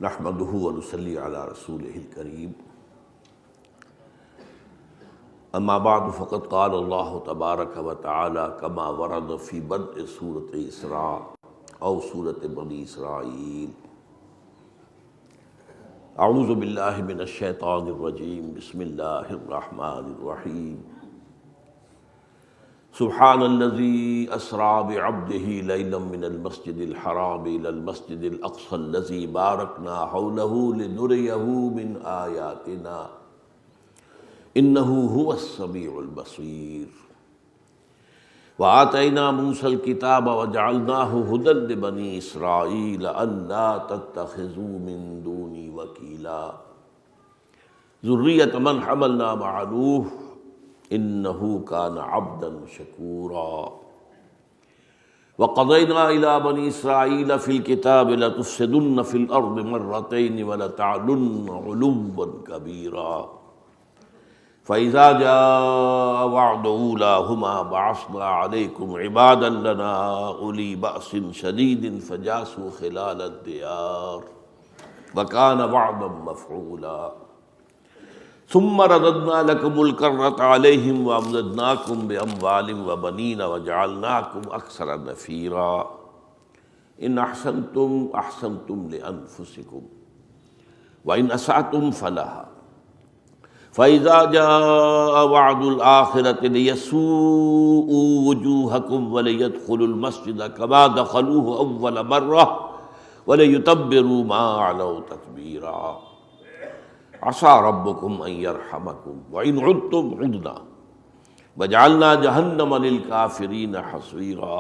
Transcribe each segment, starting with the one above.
نحمده ونصلی علی رسولہ الکریم اما بعد فقد قال اللہ تبارک و تعالی کما ورد فی بدء سورۃ اسراء او سورۃ بنی اسرائیل اعوذ باللہ من الشیطان الرجیم بسم اللہ الرحمن الرحیم سبحان الذي اسرى بعبده ليلا من المسجد الحرام الى المسجد الاقصى الذي باركنا حوله لنريه من آياتنا انه هو السميع البصير وآتينا موسى الكتاب وجعلناه هدى لبني اسرائيل الا تتخذوا من دوني وكيلا ذرية من حملنا مع نوح انه كان عبدا شكورا وقضينا الى بني اسرائيل في الكتاب لتفسدن في الارض مرتين ولتعلن علوا كبيرا فاذا جاء وعد اولاهما بعثنا عليكم عبادا لنا اولي باس شديد فجاسوا خلال الديار وكان وعدا مفعولا ثم رددنا لكم الكرة عليهم وأمددناكم بأموال وبنين وجعلناكم أكثر نفيرا إن أحسنتم أحسنتم لأنفسكم وإن أسأتم فلها فإذا جاء وعد الآخرة ليسوءوا وجوهكم وليدخلوا المسجد كما دخلوه أول مرة وليتبروا ما علوا تتبيرا عسى ربكم ان يرحمكم وان عدتم عدنا وجعلنا جهنم للكافرين حصيرا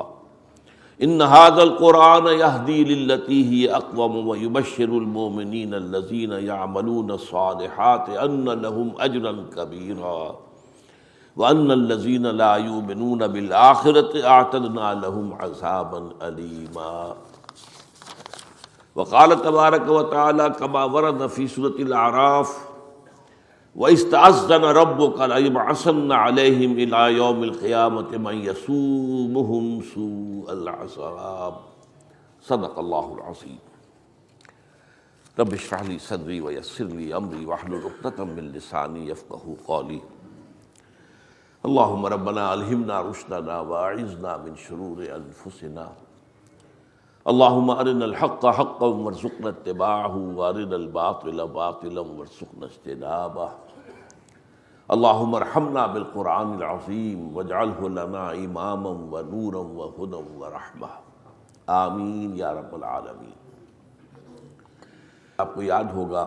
ان هذا القرآن يهدي للتي هي اقوم ويبشر المؤمنين الذين يعملون الصالحات ان لهم اجرا كبيرا وان الذين لا يؤمنون بالآخرة اعتدنا لهم عذابا أليما وقال تبارک و تعالی کما ورد فی سورۃ الاعراف وَإِذْ تَأَذَّنَ رَبُّكَ لَيَبْعَثَنَّ عَلَيْهِمْ إِلَى يَوْمِ الْقِيَامَةِ مَن يَسُومُهُمْ سُوءَ الْعَذَابِ صدق اللہ العظیم رب اشرح لي صدری ویسر لي امری واحلل عقدۃ من لسانی یفقہوا قولی اللہم ربنا الہمنا رشدنا واعذنا من شرور انفسنا اللہم ارنا الحق حقا وارزقنا اتباعہ وارنا الباطل باطلا وارزقنا اجتنابہ اللہم ارحمنا بالقرآن العظیم واجعلہ لنا اماما ونورا وہدی ورحمہ آمین یا رب العالمین۔ آپ کو یاد ہوگا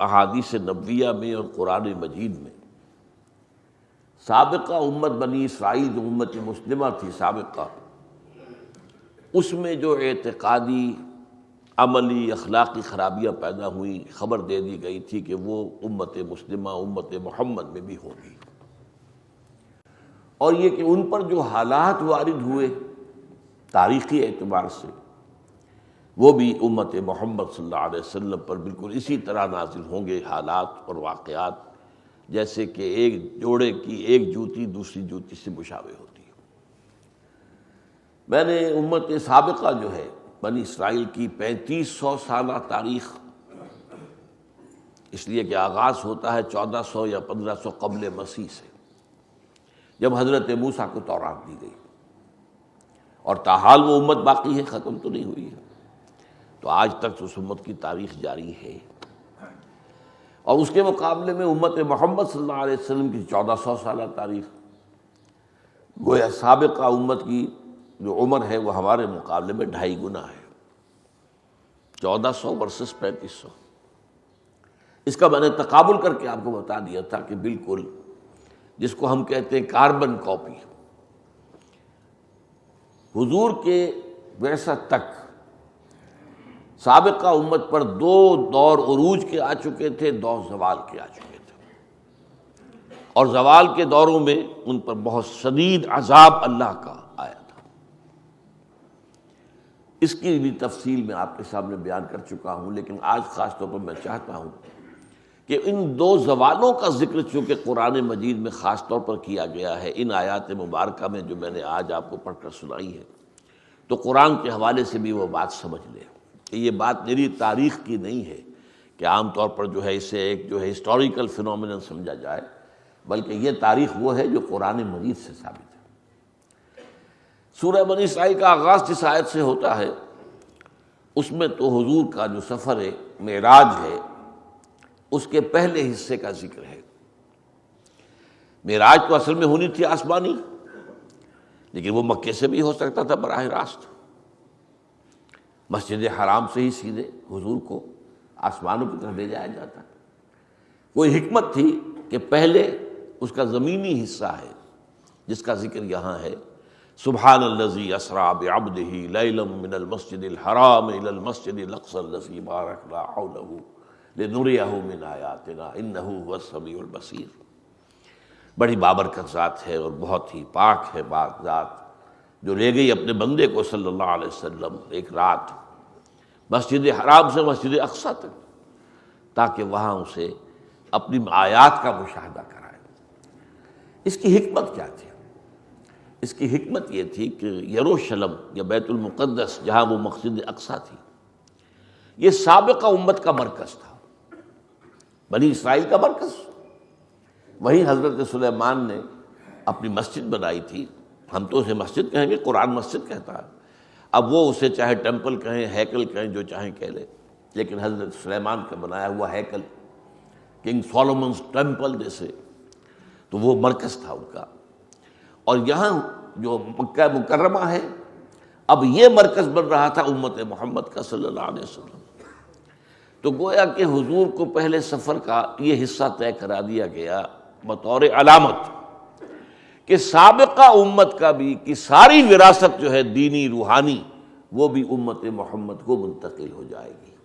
احادیث نبویہ میں اور قرآن مجید میں سابقہ امت بنی اسرائیل جو امت مسلمہ تھی سابقہ، اس میں جو اعتقادی عملی اخلاقی خرابیاں پیدا ہوئیں خبر دے دی گئی تھی کہ وہ امت مسلمہ امت محمد میں بھی ہوگی، اور یہ کہ ان پر جو حالات وارد ہوئے تاریخی اعتبار سے وہ بھی امت محمد صلی اللہ علیہ وسلم پر بالکل اسی طرح نازل ہوں گے حالات اور واقعات، جیسے کہ ایک جوڑے کی ایک جوتی دوسری جوتی سے مشابہ ہوتی ہے۔ میں نے امت سابقہ جو ہے بنی اسرائیل کی 3500 سالہ تاریخ، اس لیے کہ آغاز ہوتا ہے 1400 یا 1500 قبل مسیح سے، جب حضرت موسیٰ کو تورات دی گئی، اور تاحال وہ امت باقی ہے، ختم تو نہیں ہوئی ہے، تو آج تک اس امت کی تاریخ جاری ہے۔ اور اس کے مقابلے میں امت محمد صلی اللہ علیہ وسلم کی 1400 سالہ تاریخ، گویا سابقہ امت کی جو عمر ہے وہ ہمارے مقابلے میں 2.5 گنا ہے، 1400 ورسس 3500۔ اس کا میں نے تقابل کر کے آپ کو بتا دیا تھا کہ بالکل جس کو ہم کہتے ہیں کاربن کاپی، حضور کے بعثت تک سابقہ امت پر 2 دور عروج کے آ چکے تھے، 2 زوال کے آ چکے تھے، اور زوال کے دوروں میں ان پر بہت شدید عذاب اللہ کا آیا تھا۔ اس کی بھی تفصیل میں آپ کے سامنے بیان کر چکا ہوں، لیکن آج خاص طور پر میں چاہتا ہوں کہ ان 2 زوالوں کا ذکر چونکہ قرآن مجید میں خاص طور پر کیا گیا ہے، ان آیات مبارکہ میں جو میں نے آج آپ کو پڑھ کر سنائی ہے، تو قرآن کے حوالے سے بھی وہ بات سمجھ لیں۔ کہ یہ بات میری تاریخ کی نہیں ہے کہ عام طور پر جو ہے اسے ایک جو ہے ہسٹوریکل فینومینن سمجھا جائے، بلکہ یہ تاریخ وہ ہے جو قرآن مجید سے ثابت ہے۔ سورہ بنی اسرائیل کا آغاز جس آیت سے ہوتا ہے اس میں تو حضور کا جو سفر معراج ہے اس کے پہلے حصے کا ذکر ہے۔ معراج تو اصل میں ہونی تھی آسمانی، لیکن وہ مکے سے بھی ہو سکتا تھا براہ راست، مسجد حرام سے ہی سیدھے حضور کو آسمانوں کی طرف لے جایا جاتا۔ کوئی حکمت تھی کہ پہلے اس کا زمینی حصہ ہے جس کا ذکر یہاں ہے، سبحان الذی اسریٰ بعبدہ لیلا من المسجد الحرام الی المسجد الاقصی الذی بارکنا حولہ لنریہ من آیاتنا انہ هو السمیع البصیر۔ بڑی بابرکت ذات ہے اور بہت ہی پاک ہے پاک ذات جو لے گئی اپنے بندے کو صلی اللہ علیہ وسلم ایک رات مسجد حرام سے مسجد اقصی تک، تاکہ وہاں اسے اپنی آیات کا مشاہدہ کرائے۔ اس کی حکمت کیا تھی؟ اس کی حکمت یہ تھی کہ یروشلم یا بیت المقدس جہاں وہ مسجد اقصی تھی، یہ سابقہ امت کا مرکز تھا، بنی اسرائیل کا مرکز۔ وہیں حضرت سلیمان نے اپنی مسجد بنائی تھی، ہم تو اسے مسجد کہیں گے، قرآن مسجد کہتا ہے، اب وہ اسے چاہے ٹیمپل کہیں، ہیکل کہیں، جو چاہیں کہہ لیں، لیکن حضرت سلیمان کا بنایا ہوا ہیکل، کنگ سولومنز ٹیمپل جیسے، تو وہ مرکز تھا ان کا۔ اور یہاں جو مکہ مکرمہ ہے، اب یہ مرکز بن رہا تھا امت محمد کا صلی اللہ علیہ وسلم۔ تو گویا کہ حضور کو پہلے سفر کا یہ حصہ طے کرا دیا گیا بطور علامت کہ سابقہ امت کا بھی کی ساری وراثت جو ہے دینی روحانی وہ بھی امت محمد کو منتقل ہو جائے گی۔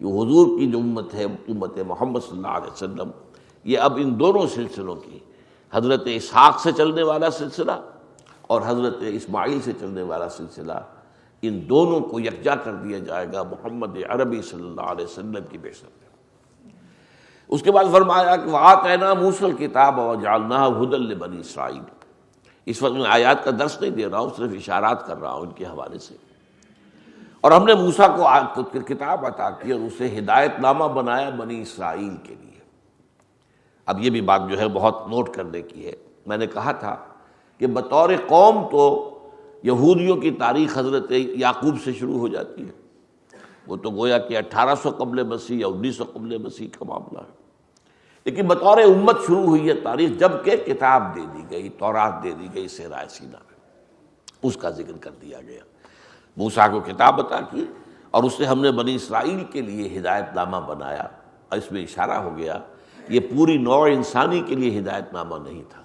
یہ حضور کی جو امت ہے، امت محمد صلی اللہ علیہ وسلم، یہ اب ان دونوں سلسلوں کی، حضرت اسحاق سے چلنے والا سلسلہ اور حضرت اسماعیل سے چلنے والا سلسلہ، ان دونوں کو یکجا کر دیا جائے گا محمد عربی صلی اللہ علیہ وسلم کی بعثت میں۔ اس کے بعد فرمایا کہ وَآتَيْنَا مُوسَى الْكِتَابَ وَجَعَلْنَاهُ هُدًى لِبَنِي إِسرائِيلَ۔ اس وقت میں آیات کا درس نہیں دے رہا ہوں، صرف اشارات کر رہا ہوں ان کے حوالے سے۔ اور ہم نے موسیٰ کو کتاب عطا کی اور اسے ہدایت نامہ بنایا بنی اسرائیل کے لیے۔ اب یہ بھی بات جو ہے بہت نوٹ کرنے کی ہے، میں نے کہا تھا کہ بطور قوم تو یہودیوں کی تاریخ حضرت یعقوب سے شروع ہو جاتی ہے، وہ تو گویا کہ 1800 قبل مسیح یا 1900 قبل مسیح کا معاملہ ہے، لیکن بطور امت شروع ہوئی ہے تاریخ جب کہ کتاب دے دی گئی، تورات دے دی گئی صحرا سینا میں، اس کا ذکر کر دیا گیا۔ موسیٰ کو کتاب عطا کی اور اس سے ہم نے بنی اسرائیل کے لیے ہدایت نامہ بنایا، اور اس میں اشارہ ہو گیا یہ پوری نوع انسانی کے لیے ہدایت نامہ نہیں تھا۔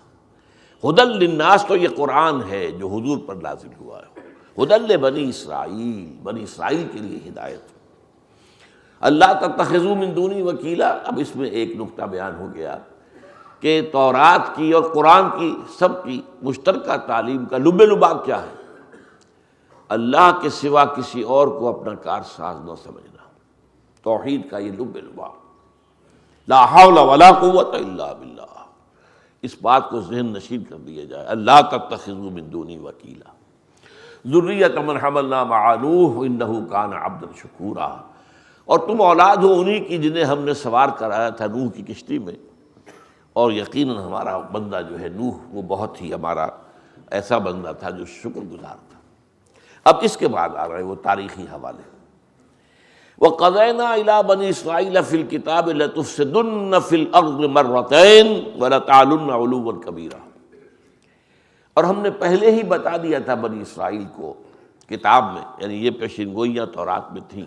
ہدی للناس تو یہ قرآن ہے جو حضور پر نازل ہوا ہے، ہدی لبنی اسرائیل، بنی اسرائیل کے لیے ہدایت۔ اللہ تتخذوا من دونی وکیلا، اب اس میں ایک نقطہ بیان ہو گیا کہ تورات کی اور قرآن کی سب کی مشترکہ تعلیم کا لب لباب کیا ہے؟ اللہ کے سوا کسی اور کو اپنا کارساز نہ سمجھنا، توحید کا یہ لب لباب، لا حول ولا قوت الا باللہ، اس بات کو ذہن نشین کر دیا جائے۔ اللہ تتخذوا من دونی وکیلا، ذریۃ من حملنا مع نوح انہ کان عبدا شکورا، اور تم اولاد ہو انہی کی جنہیں ہم نے سوار کرایا تھا نوح کی کشتی میں، اور یقیناً ہمارا بندہ جو ہے نوح وہ بہت ہی ہمارا ایسا بندہ تھا جو شکر گزار تھا۔ اب اس کے بعد آ رہے وہ تاریخی حوالے۔ وَقَضَيْنَا إِلَىٰ بَنِي إِسْرَائِيلَ فِي الْكِتَابِ لَتُفْسِدُنَّ فِي الْأَرْضِ مَرَّتَيْنِ وَلَتَعْلُنَّ عُلُوًّا كَبِيرًا، اور ہم نے پہلے ہی بتا دیا تھا بنی اسرائیل کو کتاب میں، یعنی یہ پیشین گوئیاں تورات میں تھیں،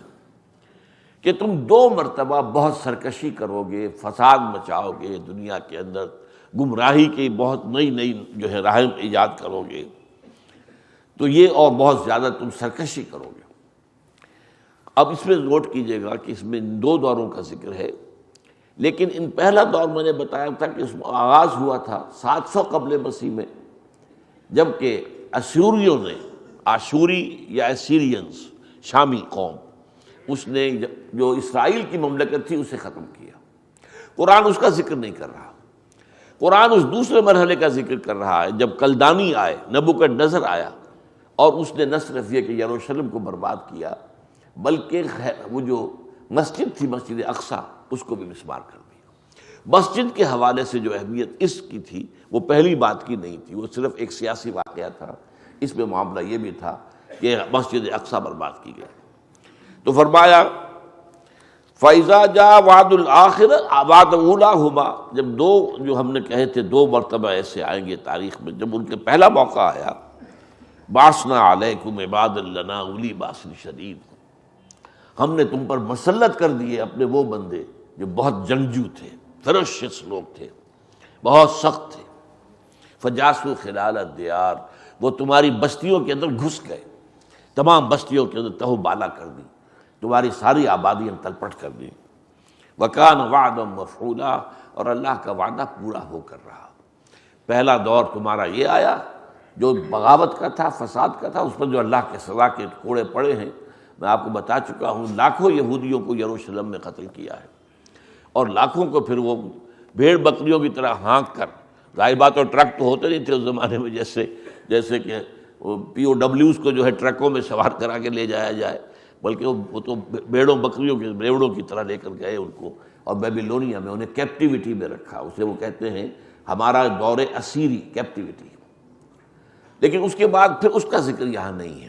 کہ تم 2 مرتبہ بہت سرکشی کرو گے، فساد مچاؤ گے، دنیا کے اندر گمراہی کی بہت نئی نئی جو ہے راہیں ایجاد کرو گے، تو یہ اور بہت زیادہ تم سرکشی کرو گے۔ اب اس میں نوٹ کیجئے گا کہ اس میں 2 دوروں کا ذکر ہے، لیکن ان پہلا دور میں نے بتایا تھا کہ اس میں آغاز ہوا تھا 700 قبل مسیح میں، جبکہ اسوریوں نے، آشوری یا اسیرینز شامی قوم، اس نے جو اسرائیل کی مملکت تھی اسے ختم کیا۔ قرآن اس کا ذکر نہیں کر رہا، قرآن اس دوسرے مرحلے کا ذکر کر رہا ہے جب کلدانی آئے، نبوکدنضر آیا، اور اس نے نہ صرف یہ کہ یروشلم کو برباد کیا بلکہ وہ جو مسجد تھی مسجد اقصیٰ اس کو بھی مسمار کر دیا۔ مسجد کے حوالے سے جو اہمیت اس کی تھی وہ پہلی بات کی نہیں تھی، وہ صرف ایک سیاسی واقعہ تھا، اس میں معاملہ یہ بھی تھا کہ مسجد اقصیٰ برباد کی گئی۔ تو فرمایا فَإِذَا جَاءَ وَعْدُ الْآخِرَةِ وَعْدُ أُولَاهُمَا، جب دو جو ہم نے کہے تھے دو مرتبہ ایسے آئیں گے تاریخ میں، جب ان کے پہلا موقع آیا بَعَثْنَا عَلَيْكُمْ عِبَادًا لَنَا أُولِي بَأْسٍ شَدِيدٍ، ہم نے تم پر مسلط کر دیے اپنے وہ بندے جو بہت جنگجو تھے، فرشس لوگ تھے، بہت سخت تھے۔ فجاسو خلال الدیار، وہ تمہاری بستیوں کے اندر گھس گئے، تمام بستیوں کے اندر تہو بالا کر دی، تمہاری ساری آبادیاں تلپٹ کر دی۔ وکان وعدا مفعولا، اور اللہ کا وعدہ پورا ہو کر رہا۔ پہلا دور تمہارا یہ آیا جو بغاوت کا تھا، فساد کا تھا، اس پر جو اللہ کے سزا کے کوڑے پڑے ہیں، میں آپ کو بتا چکا ہوں، لاکھوں یہودیوں کو یروشلم میں قتل کیا ہے، اور لاکھوں کو پھر وہ بھیڑ بکریوں کی طرح ہانک کر، ظاہر بات، اور ٹرک تو ہوتے نہیں تھے اس زمانے میں جیسے کہ پی او ڈبلیوز کو جو ہے ٹرکوں میں سوار کرا کے لے جایا جائے، بلکہ وہ تو بھیڑوں بکریوں کے ریوڑوں کی طرح لے کر گئے ان کو، اور بیبیلونیا میں انہیں کیپٹیوٹی میں رکھا، اسے وہ کہتے ہیں ہمارا دور اسیری کیپٹیوٹی۔ لیکن اس کے بعد پھر اس کا ذکر یہاں نہیں ہے۔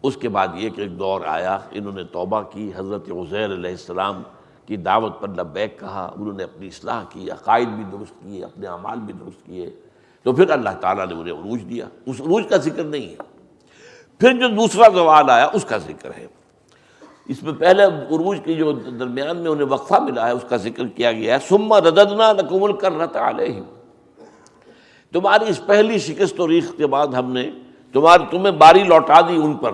اس کے بعد یہ کہ ایک دور آیا، انہوں نے توبہ کی، حضرت عزیر علیہ السلام کی دعوت پر لبیک کہا، انہوں نے اپنی اصلاح کی، عقائد بھی درست کیے، اپنے اعمال بھی درست کیے، تو پھر اللہ تعالیٰ نے انہیں عروج دیا۔ اس عروج کا ذکر نہیں ہے۔ پھر جو دوسرا زوال آیا اس کا ذکر ہے۔ اس میں پہلے عروج کی جو درمیان میں انہیں وقفہ ملا ہے اس کا ذکر کیا گیا ہے، ثم رددنا لکم الکرۃ علیہم، تمہاری اس پہلی شکست و ریخت کے بعد ہم نے تمہیں باری لوٹا دی ان پر،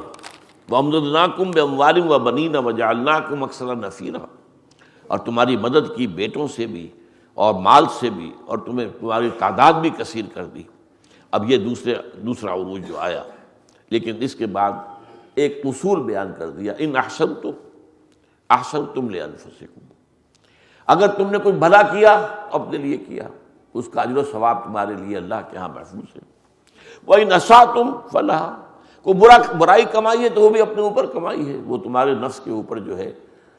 وَأَمْدَدْنَاكُمْ بِأَمْوَالٍ وَبَنِينَ وَجَعَلْنَاكُمْ أَكْثَرَ نَفِيرًا، اور تمہاری مدد کی بیٹوں سے بھی اور مال سے بھی، اور تمہاری تعداد بھی کثیر کر دی۔ اب یہ دوسرا عروج جو آیا، لیکن اس کے بعد ایک اصول بیان کر دیا، ان احسنتم احسنتم لانفسکم، اگر تم نے کوئی بھلا کیا اپنے لیے کیا، اس کا اجر و ثواب تمہارے لیے اللہ کے ہاں محفوظ ہے۔ وَإِنْ أَسَأْتُمْ فَلَهَا، کوئی برائی کمائی ہے تو وہ بھی اپنے اوپر کمائی ہے، وہ تمہارے نفس کے اوپر جو ہے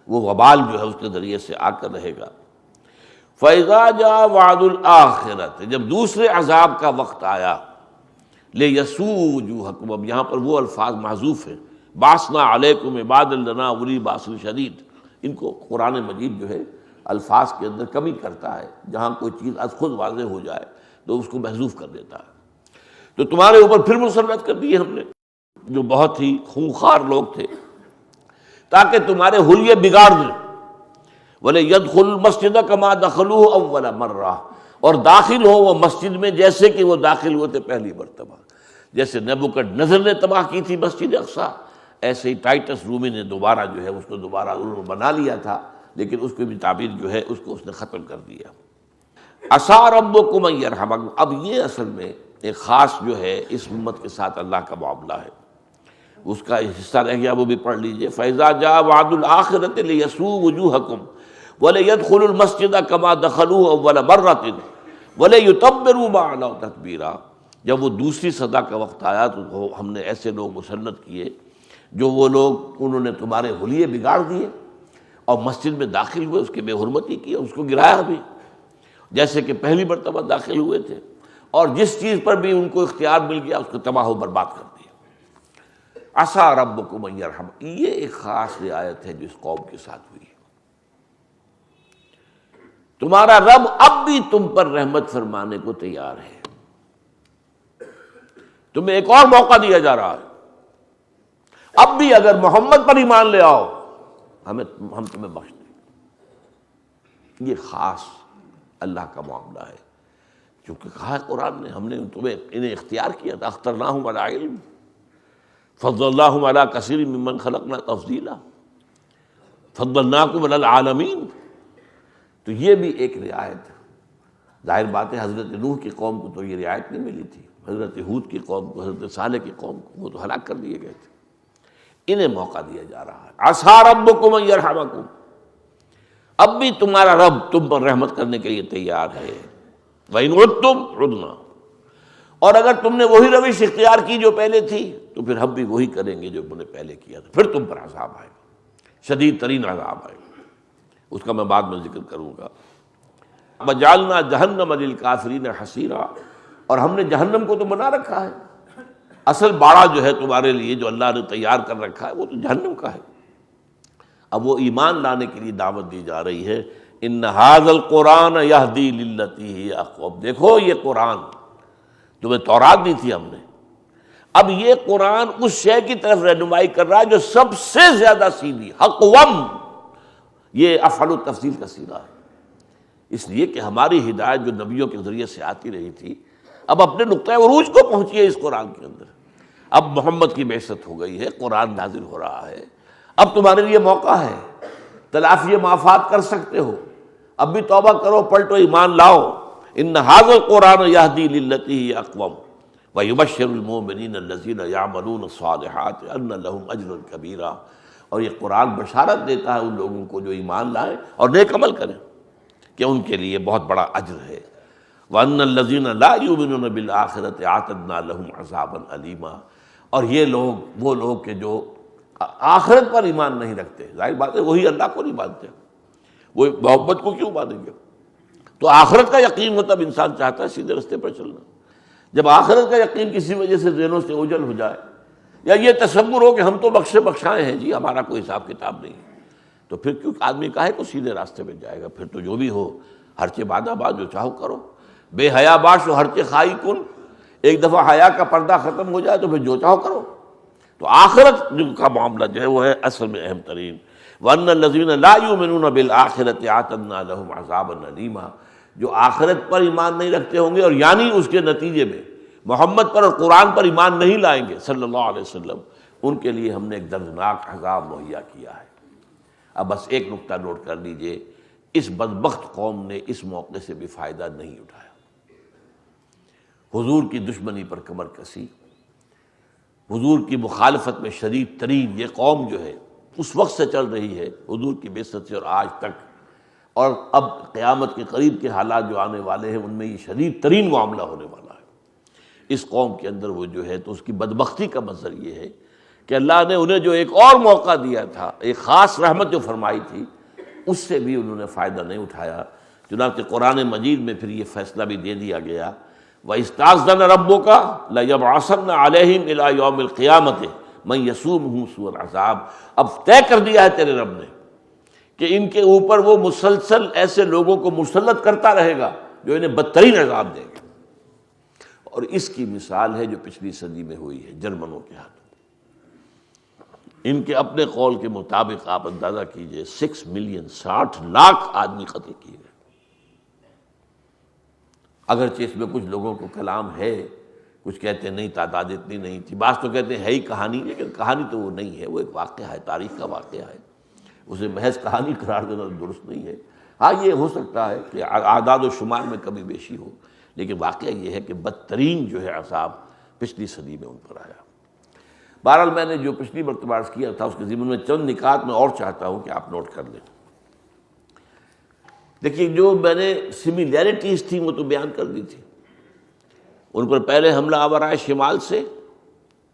وہ وبال جو ہے اس کے ذریعے سے آ کر رہے گا۔ فَإِذَا جَاءَ وَعْدُ الْآخِرَةِ، جب دوسرے عذاب کا وقت آیا، لِيَسُوءُ وُجُوهَكُمْ، اب یہاں پر وہ الفاظ محذوف ہیں، بَعَثْنَا عَلَيْكُمْ عِبَادًا لَنَا أُولِي بَأْسٍ شَدِيدٍ، ان کو قرآن مجید جو ہے الفاظ کے اندر کمی کرتا ہے، جہاں کوئی چیز از خود واضح ہو جائے تو اس کو محذوف کر دیتا ہے۔ تو تمہارے اوپر پھر مسلط کر دیے ہم نے جو بہت ہی خونخوار لوگ تھے، تاکہ تمہارے حلیے بگاڑ دیں۔ وَلْيَدْخُلُوا الْمَسْجِدَ كَمَا دَخَلُوهُ أَوَّلَ مَرَّةٍ، اور داخل ہو وہ مسجد میں جیسے کہ وہ داخل ہوئے تھے پہلی مرتبہ۔ جیسے نبوکدنضر نے تباہ کی تھی مسجد اقصیٰ، ایسے ہی ٹائٹس رومی نے دوبارہ جو ہے اس کو دوبارہ انہوں نے بنا لیا تھا، لیکن اس کی بھی تعبیر جو ہے اس کو اس نے ختم کر دیا۔ عسیٰ ربکم ان یرحمکم، اب یہ اصل میں ایک خاص جو ہے اس امت کے ساتھ اللہ کا معاملہ ہے، اس کا حصہ رہ گیا، وہ بھی پڑھ لیجئے۔ فَإِذَا جَاءَ وَعْدُ الْآخِرَةِ لِيَسُوءُ وُجُوهَكُمْ وَلِيَدْخُلُوا الْمَسْجِدَ كَمَا دَخَلُوهُ أَوَّلَ مَرَّةٍ وَلِيُتَبِّرُوا مَا عَلَوْا تَتْبِيرًا، جب وہ دوسری صدا کا وقت آیا تو ہم نے ایسے لوگ مسلط کیے جو وہ لوگ انہوں نے تمہارے حلیے بگاڑ دیے اور مسجد میں داخل ہوئے، اس کی بے حرمتی کی، اس کو گرایا بھی جیسے کہ پہلی مرتبہ داخل ہوئے تھے، اور جس چیز پر بھی ان کو اختیار مل گیا اس کو تباہ و برباد کر دیا۔ عسیٰ ربکم ان یرحم، یہ ایک خاص رعایت ہے جو اس قوم کے ساتھ ہوئی ہے۔ تمہارا رب اب بھی تم پر رحمت فرمانے کو تیار ہے، تمہیں ایک اور موقع دیا جا رہا ہے، اب بھی اگر محمد پر ایمان لے آؤ ہم تمہیں بخش دیں۔ یہ خاص اللہ کا معاملہ ہے، چونکہ کہا ہے قرآن نے ہم نے انہیں اختیار کیا تھا، اخترناہم علی علم فضلناہم علی کثیر ممن خلقنا تفضیلا فضلناکم علی العالمین۔ تو یہ بھی ایک رعایت ہے۔ ظاہر بات ہے حضرت نوح کی قوم کو تو یہ رعایت نہیں ملی تھی، حضرت ہود کی قوم کو، حضرت صالح کی قوم کو، وہ تو ہلاک کر دیے گئے تھے، انہیں موقع دیا جا رہا ہے۔ عسیٰ ربکم ان یرحمکم، اب بھی تمہارا رب تم پر رحمت کرنے کے لیے تیار ہے۔ وَإِنْ عُدْتُمْ عُدْنَا، اور اگر تم نے وہی روش اختیار کی جو پہلے تھی تو پھر ہم بھی وہی کریں گے جو انہوں نے پہلے کیا تھا، پھر تم پر عذاب آئے گا، شدید ترین عذاب آئے گا، اس کا میں بعد میں ذکر کروں گا۔ وجعلنا جہنم للکافرین حصیرا، اور ہم نے جہنم کو تو بنا رکھا ہے، اصل باڑہ جو ہے تمہارے لیے جو اللہ نے تیار کر رکھا ہے وہ تو جہنم کا ہے۔ اب وہ ایمان لانے کے لیے دعوت دی جا رہی ہے، ان ھذا القرآن یہدی للتی ہی اقوم، دیکھو یہ قرآن تمہیں تورات دی تھی ہم نے، اب یہ قرآن اس شے کی طرف رہنمائی کر رہا ہے جو سب سے زیادہ سیدھی، اقوم، یہ افعل التفضیل کا صیغہ ہے، اس لیے کہ ہماری ہدایت جو نبیوں کے ذریعے سے آتی رہی تھی اب اپنے نقطۂ عروج کو پہنچی ہے اس قرآن کے اندر، اب محمد کی بعثت ہو گئی ہے، قرآن نازل ہو رہا ہے، اب تمہارے لیے موقع ہے، تلافی معافات کر سکتے ہو، اب بھی توبہ کرو، پلٹو، ایمان لاؤ۔ ان ھذا القرآن یہدی للتی ہی اقوم ویبشر المؤمنین الذین یعملون الصالحات ان لہم اجرا کبیرا، اور یہ قرآن بشارت دیتا ہے ان لوگوں کو جو ایمان لائیں اور نیک عمل کریں کہ ان کے لیے بہت بڑا اجر ہے۔ وَأَنَّ الَّذِينَ لَا يُؤْمِنُونَ بِالْآخِرَةِ أَعْتَدْنَا لَهُمْ عَذَابًا أَلِيمًا، اور یہ لوگ، وہ لوگ کہ جو آخرت پر ایمان نہیں رکھتے، ظاہر بات ہے وہی اللہ کو نہیں مانتے، وہ محبت کو کیوں مانیں گے؟ تو آخرت کا یقین ہو تب انسان چاہتا ہے سیدھے رستے پر چلنا۔ جب آخرت کا یقین کسی وجہ سے ذہنوں سے اوجھل ہو جائے، یا یہ تصور ہو کہ ہم تو بخشے بخشائے ہیں جی، ہمارا کوئی حساب کتاب نہیں، تو پھر کیوں آدمی کاہے کو سیدھے راستے پہ جائے گا؟ پھر تو جو بھی ہو، ہرچے بادہ باد، جو چاہو کرو، بے حیا باش و ہرچے خائی کن، ایک دفعہ حیا کا پردہ ختم ہو جائے تو پھر جو چاہو کرو۔ تو آخرت کا معاملہ جو ہے وہ ہے اصل میں اہم ترین۔ وَأَنَّ الَّذِينَ لَا يُؤْمِنُونَ بِالْآخِرَةِ أَعْتَدْنَا لَهُمْ عَذَابًا أَلِيمًا، جو آخرت پر ایمان نہیں رکھتے ہوں گے، اور یعنی اس کے نتیجے میں محمد پر اور قرآن پر ایمان نہیں لائیں گے صلی اللہ علیہ وسلم، ان کے لیے ہم نے ایک دردناک عذاب مہیا کیا ہے۔ اب بس ایک نقطہ نوٹ کر لیجئے، اس بدبخت قوم نے اس موقع سے بھی فائدہ نہیں اٹھایا، حضور کی دشمنی پر کمر کسی، حضور کی مخالفت میں شدید ترین یہ قوم جو ہے اس وقت سے چل رہی ہے حضور کی بعثت سے اور آج تک، اور اب قیامت کے قریب کے حالات جو آنے والے ہیں ان میں یہ شدید ترین معاملہ ہونے والا ہے۔ اس قوم کے اندر وہ جو ہے تو اس کی بدبختی کا منظر یہ ہے کہ اللہ نے انہیں جو ایک اور موقع دیا تھا، ایک خاص رحمت جو فرمائی تھی، اس سے بھی انہوں نے فائدہ نہیں اٹھایا۔ چنانچہ قرآن مجید میں پھر یہ فیصلہ بھی دے دیا گیا، وَإِسْتَأْذَنَ رَبُّكَ لَيَبْعَثَنَّ عَلَيْهِمْ إِلَىٰ يَوْمِ الْقِيَامَةِ مَن يَسُومُهُمْ سُوءَ الْعَذَابِ، اب طے کر دیا ہے تیرے رب نے کہ ان کے اوپر وہ مسلسل ایسے لوگوں کو مسلط کرتا رہے گا جو انہیں بدترین عذاب دے گا، اور اس کی مثال ہے جو پچھلی صدی میں ہوئی ہے جرمنوں کے ہاتھوں۔ ان کے اپنے قول کے مطابق آپ اندازہ کیجئے 6 ملین، 60 لاکھ آدمی قتل کیے گئے۔ اگرچہ اس میں کچھ لوگوں کو کلام ہے، کچھ کہتے ہیں نہیں تعداد اتنی نہیں تھی، بعض تو کہتے ہیں ہے ہی کہانی، لیکن کہانی تو وہ نہیں ہے، وہ ایک واقعہ ہے، تاریخ کا واقعہ ہے، اسے محض کہانی قرار دینا درست نہیں ہے۔ ہاں یہ ہو سکتا ہے کہ اعداد و شمار میں کمی بیشی ہو، لیکن واقعہ یہ ہے کہ بدترین جو ہے عذاب پچھلی صدی میں ان پر آیا۔ بہرحال میں نے جو پچھلی مرتبہ عرض کیا تھا اس کے ضمن میں چند نکات میں اور چاہتا ہوں کہ آپ نوٹ کر لیں۔ دیکھیے جو میں نے سملیرٹیز تھیں وہ تو بیان کر دی تھی، ان پر پہلے حملہ آور آئے شمال سے،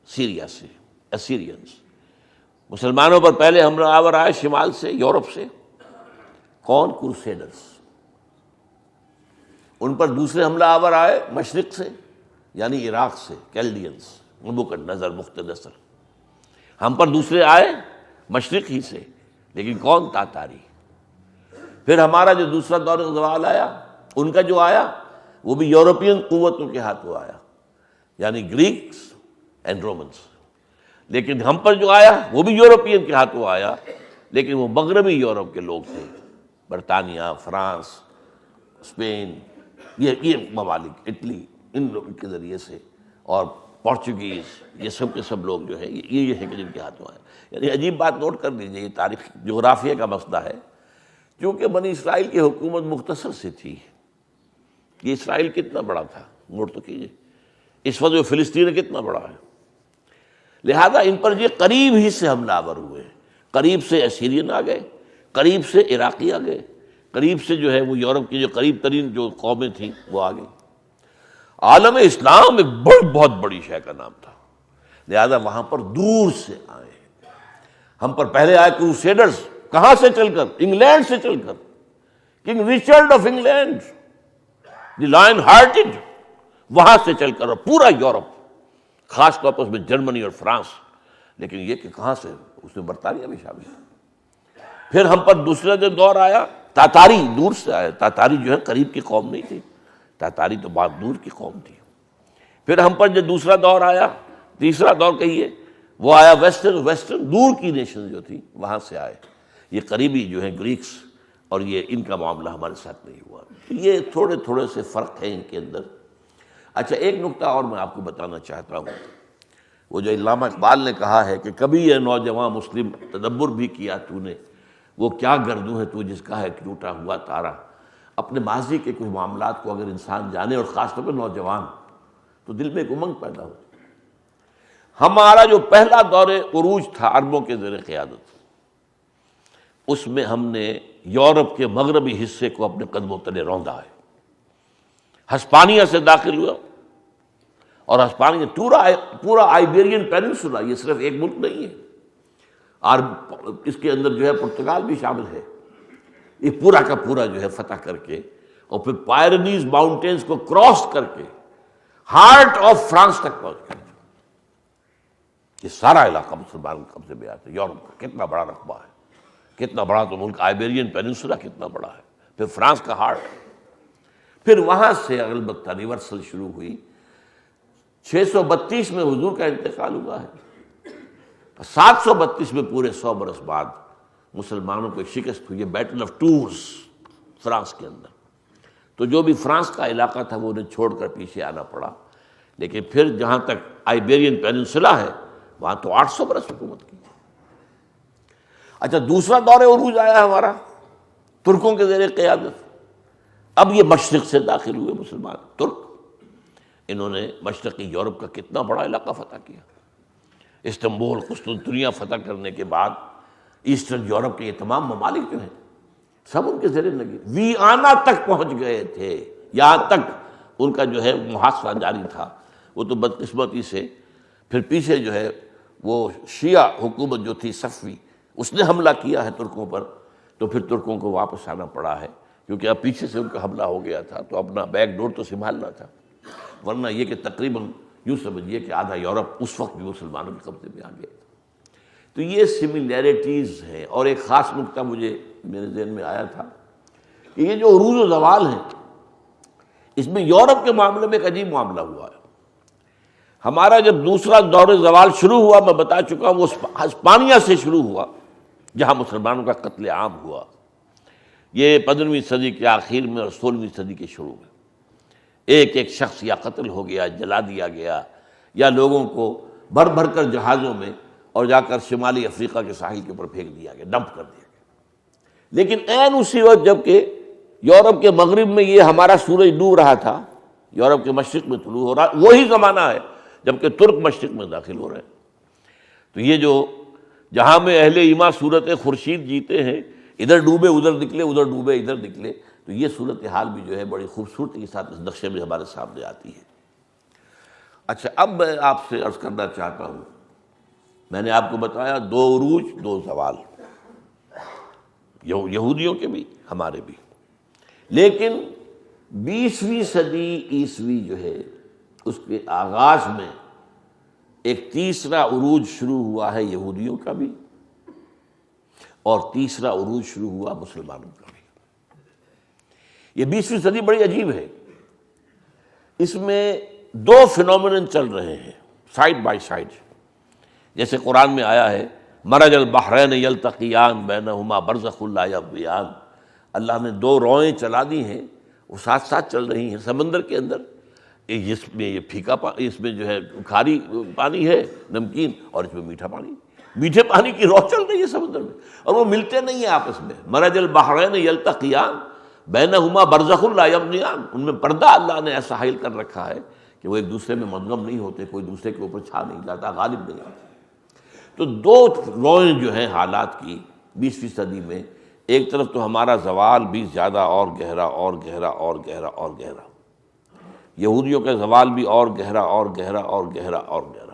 سیریا سے، اسیرینز، مسلمانوں پر پہلے حملہ آور آئے شمال سے، یورپ سے، کون؟ کروسیڈرز۔ ان پر دوسرے حملہ آور آئے مشرق سے، یعنی عراق سے، کیلڈینز، نبوکدنضر، بختنصر۔ ہم پر دوسرے آئے مشرق ہی سے، لیکن کون؟ تاتاری۔ پھر ہمارا جو دوسرا دور زوال آیا، ان کا جو آیا وہ بھی یورپین قوتوں کے ہاتھوں آیا، یعنی گریکس اینڈ رومنس۔ لیکن ہم پر جو آیا وہ بھی یورپین کے ہاتھوں آیا، لیکن وہ مغربی یورپ کے لوگ تھے، برطانیہ، فرانس، اسپین، یہ ممالک، اٹلی، ان لوگوں کے ذریعے سے، اور پورچوگیز، یہ سب کے سب لوگ جو ہیں یہ ہے کہ جن کے ہاتھوں آئے۔ یعنی عجیب بات نوٹ کر لیجیے، یہ تاریخ جغرافیہ کا مسئلہ ہے، کیونکہ بنی اسرائیل کی حکومت مختصر سی تھی۔ یہ اسرائیل کتنا بڑا تھا نوٹ تو کیجیے، اس وقت جو فلسطین کتنا بڑا ہے، لہذا ان پر یہ قریب ہی سے حملہ آور ہوئے، قریب سے اسیرین آ گئے، قریب سے عراقی آ گئے، قریب سے جو ہے وہ یورپ کی جو قریب ترین جو قومیں تھیں وہ آ گئی۔ عالم اسلام ایک بہت بڑی شے کا نام تھا، لہذا وہاں پر دور سے آئے ہیں. ہم پر پہلے آئے کروسیڈرز. کہاں سے چل کر؟ انگلینڈ سے چل کر. King Richard of England, the line hearted, وہاں سے چل کر، اور پورا یورپ، خاص طور پر اس میں جرمنی اور فرانس. لیکن یہ کہ کہاں سے؟ اس میں برطانیہ بھی شامل ہے. پھر ہم پر دوسرا جو دور آیا، تاتاری دور سے آئے. تاتاری جو ہے قریب کی قوم نہیں تھی، تاتاری تو بہت دور کی قوم تھی. پھر ہم پر جو دوسرا دور آیا، تیسرا دور کہیے، وہ آیا ویسٹرن دور کی نیشن جو تھی وہاں سے آئے. یہ قریبی جو ہے گریکس، اور یہ ان کا معاملہ ہمارے ساتھ نہیں ہوا. تو یہ تھوڑے تھوڑے سے فرق ہیں ان کے اندر. اچھا، ایک نکتہ اور میں آپ کو بتانا چاہتا ہوں. وہ جو علامہ اقبال نے کہا ہے کہ کبھی یہ نوجوان مسلم تدبر بھی کیا تو نے، وہ کیا گردوں ہے تو جس کا ہے ٹوٹا ہوا تارا. اپنے ماضی کے کچھ معاملات کو اگر انسان جانے، اور خاص طور پہ نوجوان، تو دل میں ایک امنگ پیدا ہوتی. ہمارا جو پہلا دور عروج تھا عربوں کے زیر قیادت، اس میں ہم نے یورپ کے مغربی حصے کو اپنے قدموں تلے روندا ہے. ہسپانیہ سے داخل ہوا، اور ہسپانیہ پورا آئیبیرین پیننسولا، یہ صرف ایک ملک نہیں ہے، اور اس کے اندر جو ہے پرتگال بھی شامل ہے. یہ پورا کا پورا جو ہے فتح کر کے، اور پھر پائرنیز ماؤنٹینز کو کراس کر کے ہارٹ آف فرانس تک پہنچ گئے. یہ سارا علاقہ مسلمان کے قبضے میں آتا ہے. یورپ کا کتنا بڑا رقبہ ہے، کتنا بڑا تو ملک آئیبیرین پیننسولا کتنا بڑا ہے. پھر فرانس کا ہارٹ. پھر وہاں سے البتہ ریورسل شروع ہوئی. 632 میں حضور کا انتقال ہوا ہے. 732 میں پورے 100 برس بعد مسلمانوں کو شکست ہوئی ہے، بیٹل آف ٹورس فرانس کے اندر. تو جو بھی فرانس کا علاقہ تھا وہ انہیں چھوڑ کر پیچھے آنا پڑا. لیکن پھر جہاں تک آئیبیرین پیننسولا ہے وہاں تو 800 برس حکومت کی. اچھا، دوسرا دور عروج آیا ہمارا ترکوں کے زیر قیادت. اب یہ مشرق سے داخل ہوئے مسلمان ترک. انہوں نے مشرقی یورپ کا کتنا بڑا علاقہ فتح کیا. استنبول، قسطنطنیہ فتح کرنے کے بعد ایسٹرن یورپ کے یہ تمام ممالک جو ہیں سب ان کے زیر لگے. ویانا تک پہنچ گئے تھے، یہاں تک ان کا جو ہے محاصرہ جاری تھا. وہ تو بدقسمتی سے پھر پیچھے جو ہے وہ شیعہ حکومت جو تھی صفوی، اس نے حملہ کیا ہے ترکوں پر. تو پھر ترکوں کو واپس آنا پڑا ہے، کیونکہ اب پیچھے سے ان کا حملہ ہو گیا تھا تو اپنا بیک ڈور تو سنبھالنا تھا. ورنہ یہ کہ تقریباً یوں سمجھیے کہ آدھا یورپ اس وقت بھی مسلمانوں کے قبضے میں آ گیا. تو یہ سملیرٹیز ہیں. اور ایک خاص نکتہ مجھے میرے ذہن میں آیا تھا کہ یہ جو عروج و زوال ہیں، اس میں یورپ کے معاملے میں ایک عجیب معاملہ ہوا ہے. ہمارا جب دوسرا دور زوال شروع ہوا، میں بتا چکا ہوں، وہ ہسپانیہ سے شروع ہوا جہاں مسلمانوں کا قتل عام ہوا. یہ 15ویں صدی کے آخر میں اور 16ویں صدی کے شروع میں ایک ایک شخص یا قتل ہو گیا، جلا دیا گیا، یا لوگوں کو بھر بھر کر جہازوں میں اور جا کر شمالی افریقہ کے ساحل کے اوپر پھینک دیا گیا، ڈمپ کر دیا گیا. لیکن عین اسی وقت جب کہ یورپ کے مغرب میں یہ ہمارا سورج ڈوب رہا تھا، یورپ کے مشرق میں طلوع ہو رہا، وہی زمانہ ہے جبکہ ترک مشرق میں داخل ہو رہے ہیں. تو یہ جو جہاں میں اہل ایمان صورت خورشید جیتے ہیں، ادھر ڈوبے ادھر نکلے، ادھر ڈوبے ادھر نکلے، تو یہ صورتحال بھی جو ہے بڑی خوبصورتی کے ساتھ اس نقشے میں ہمارے سامنے آتی ہے. اچھا، اب میں آپ سے عرض کرنا چاہتا ہوں، میں نے آپ کو بتایا 2 عروج 2 زوال، یہودیوں کے بھی ہمارے بھی. لیکن 20ویں صدی عیسوی جو ہے اس کے آغاز میں ایک تیسرا عروج شروع ہوا ہے یہودیوں کا بھی، اور تیسرا عروج شروع ہوا مسلمانوں کا بھی. یہ 20ویں صدی بڑی عجیب ہے. اس میں 2 فینومینن چل رہے ہیں سائڈ بائی سائڈ. جیسے قرآن میں آیا ہے، مرج البحرین یلتقیان بینہما برزخ لا یبغیان. اللہ نے 2 روئیں چلا دی ہیں، وہ ساتھ ساتھ چل رہی ہیں سمندر کے اندر. جس میں یہ پھیکا پانی، اس میں جو ہے کھاری پانی ہے نمکین، اور اس میں میٹھا پانی. میٹھے پانی کی رو چل رہی ہے سمندر میں، اور وہ ملتے نہیں ہیں آپس میں. مرج البحرین یلتقیان بینہما برزخ لا یبغیان. ان میں پردہ اللہ نے ایسا حائل کر رکھا ہے کہ وہ ایک دوسرے میں مدغم نہیں ہوتے، کوئی دوسرے کے اوپر چھا نہیں جاتا، غالب نہیں آتا. تو 2 روئیں جو ہیں حالات کی 20ویں صدی میں، ایک طرف تو ہمارا زوال بھی زیادہ اور گہرا اور گہرا اور گہرا اور گہرا، یہودیوں کا زوال بھی اور گہرا اور گہرا اور گہرا اور گہرا.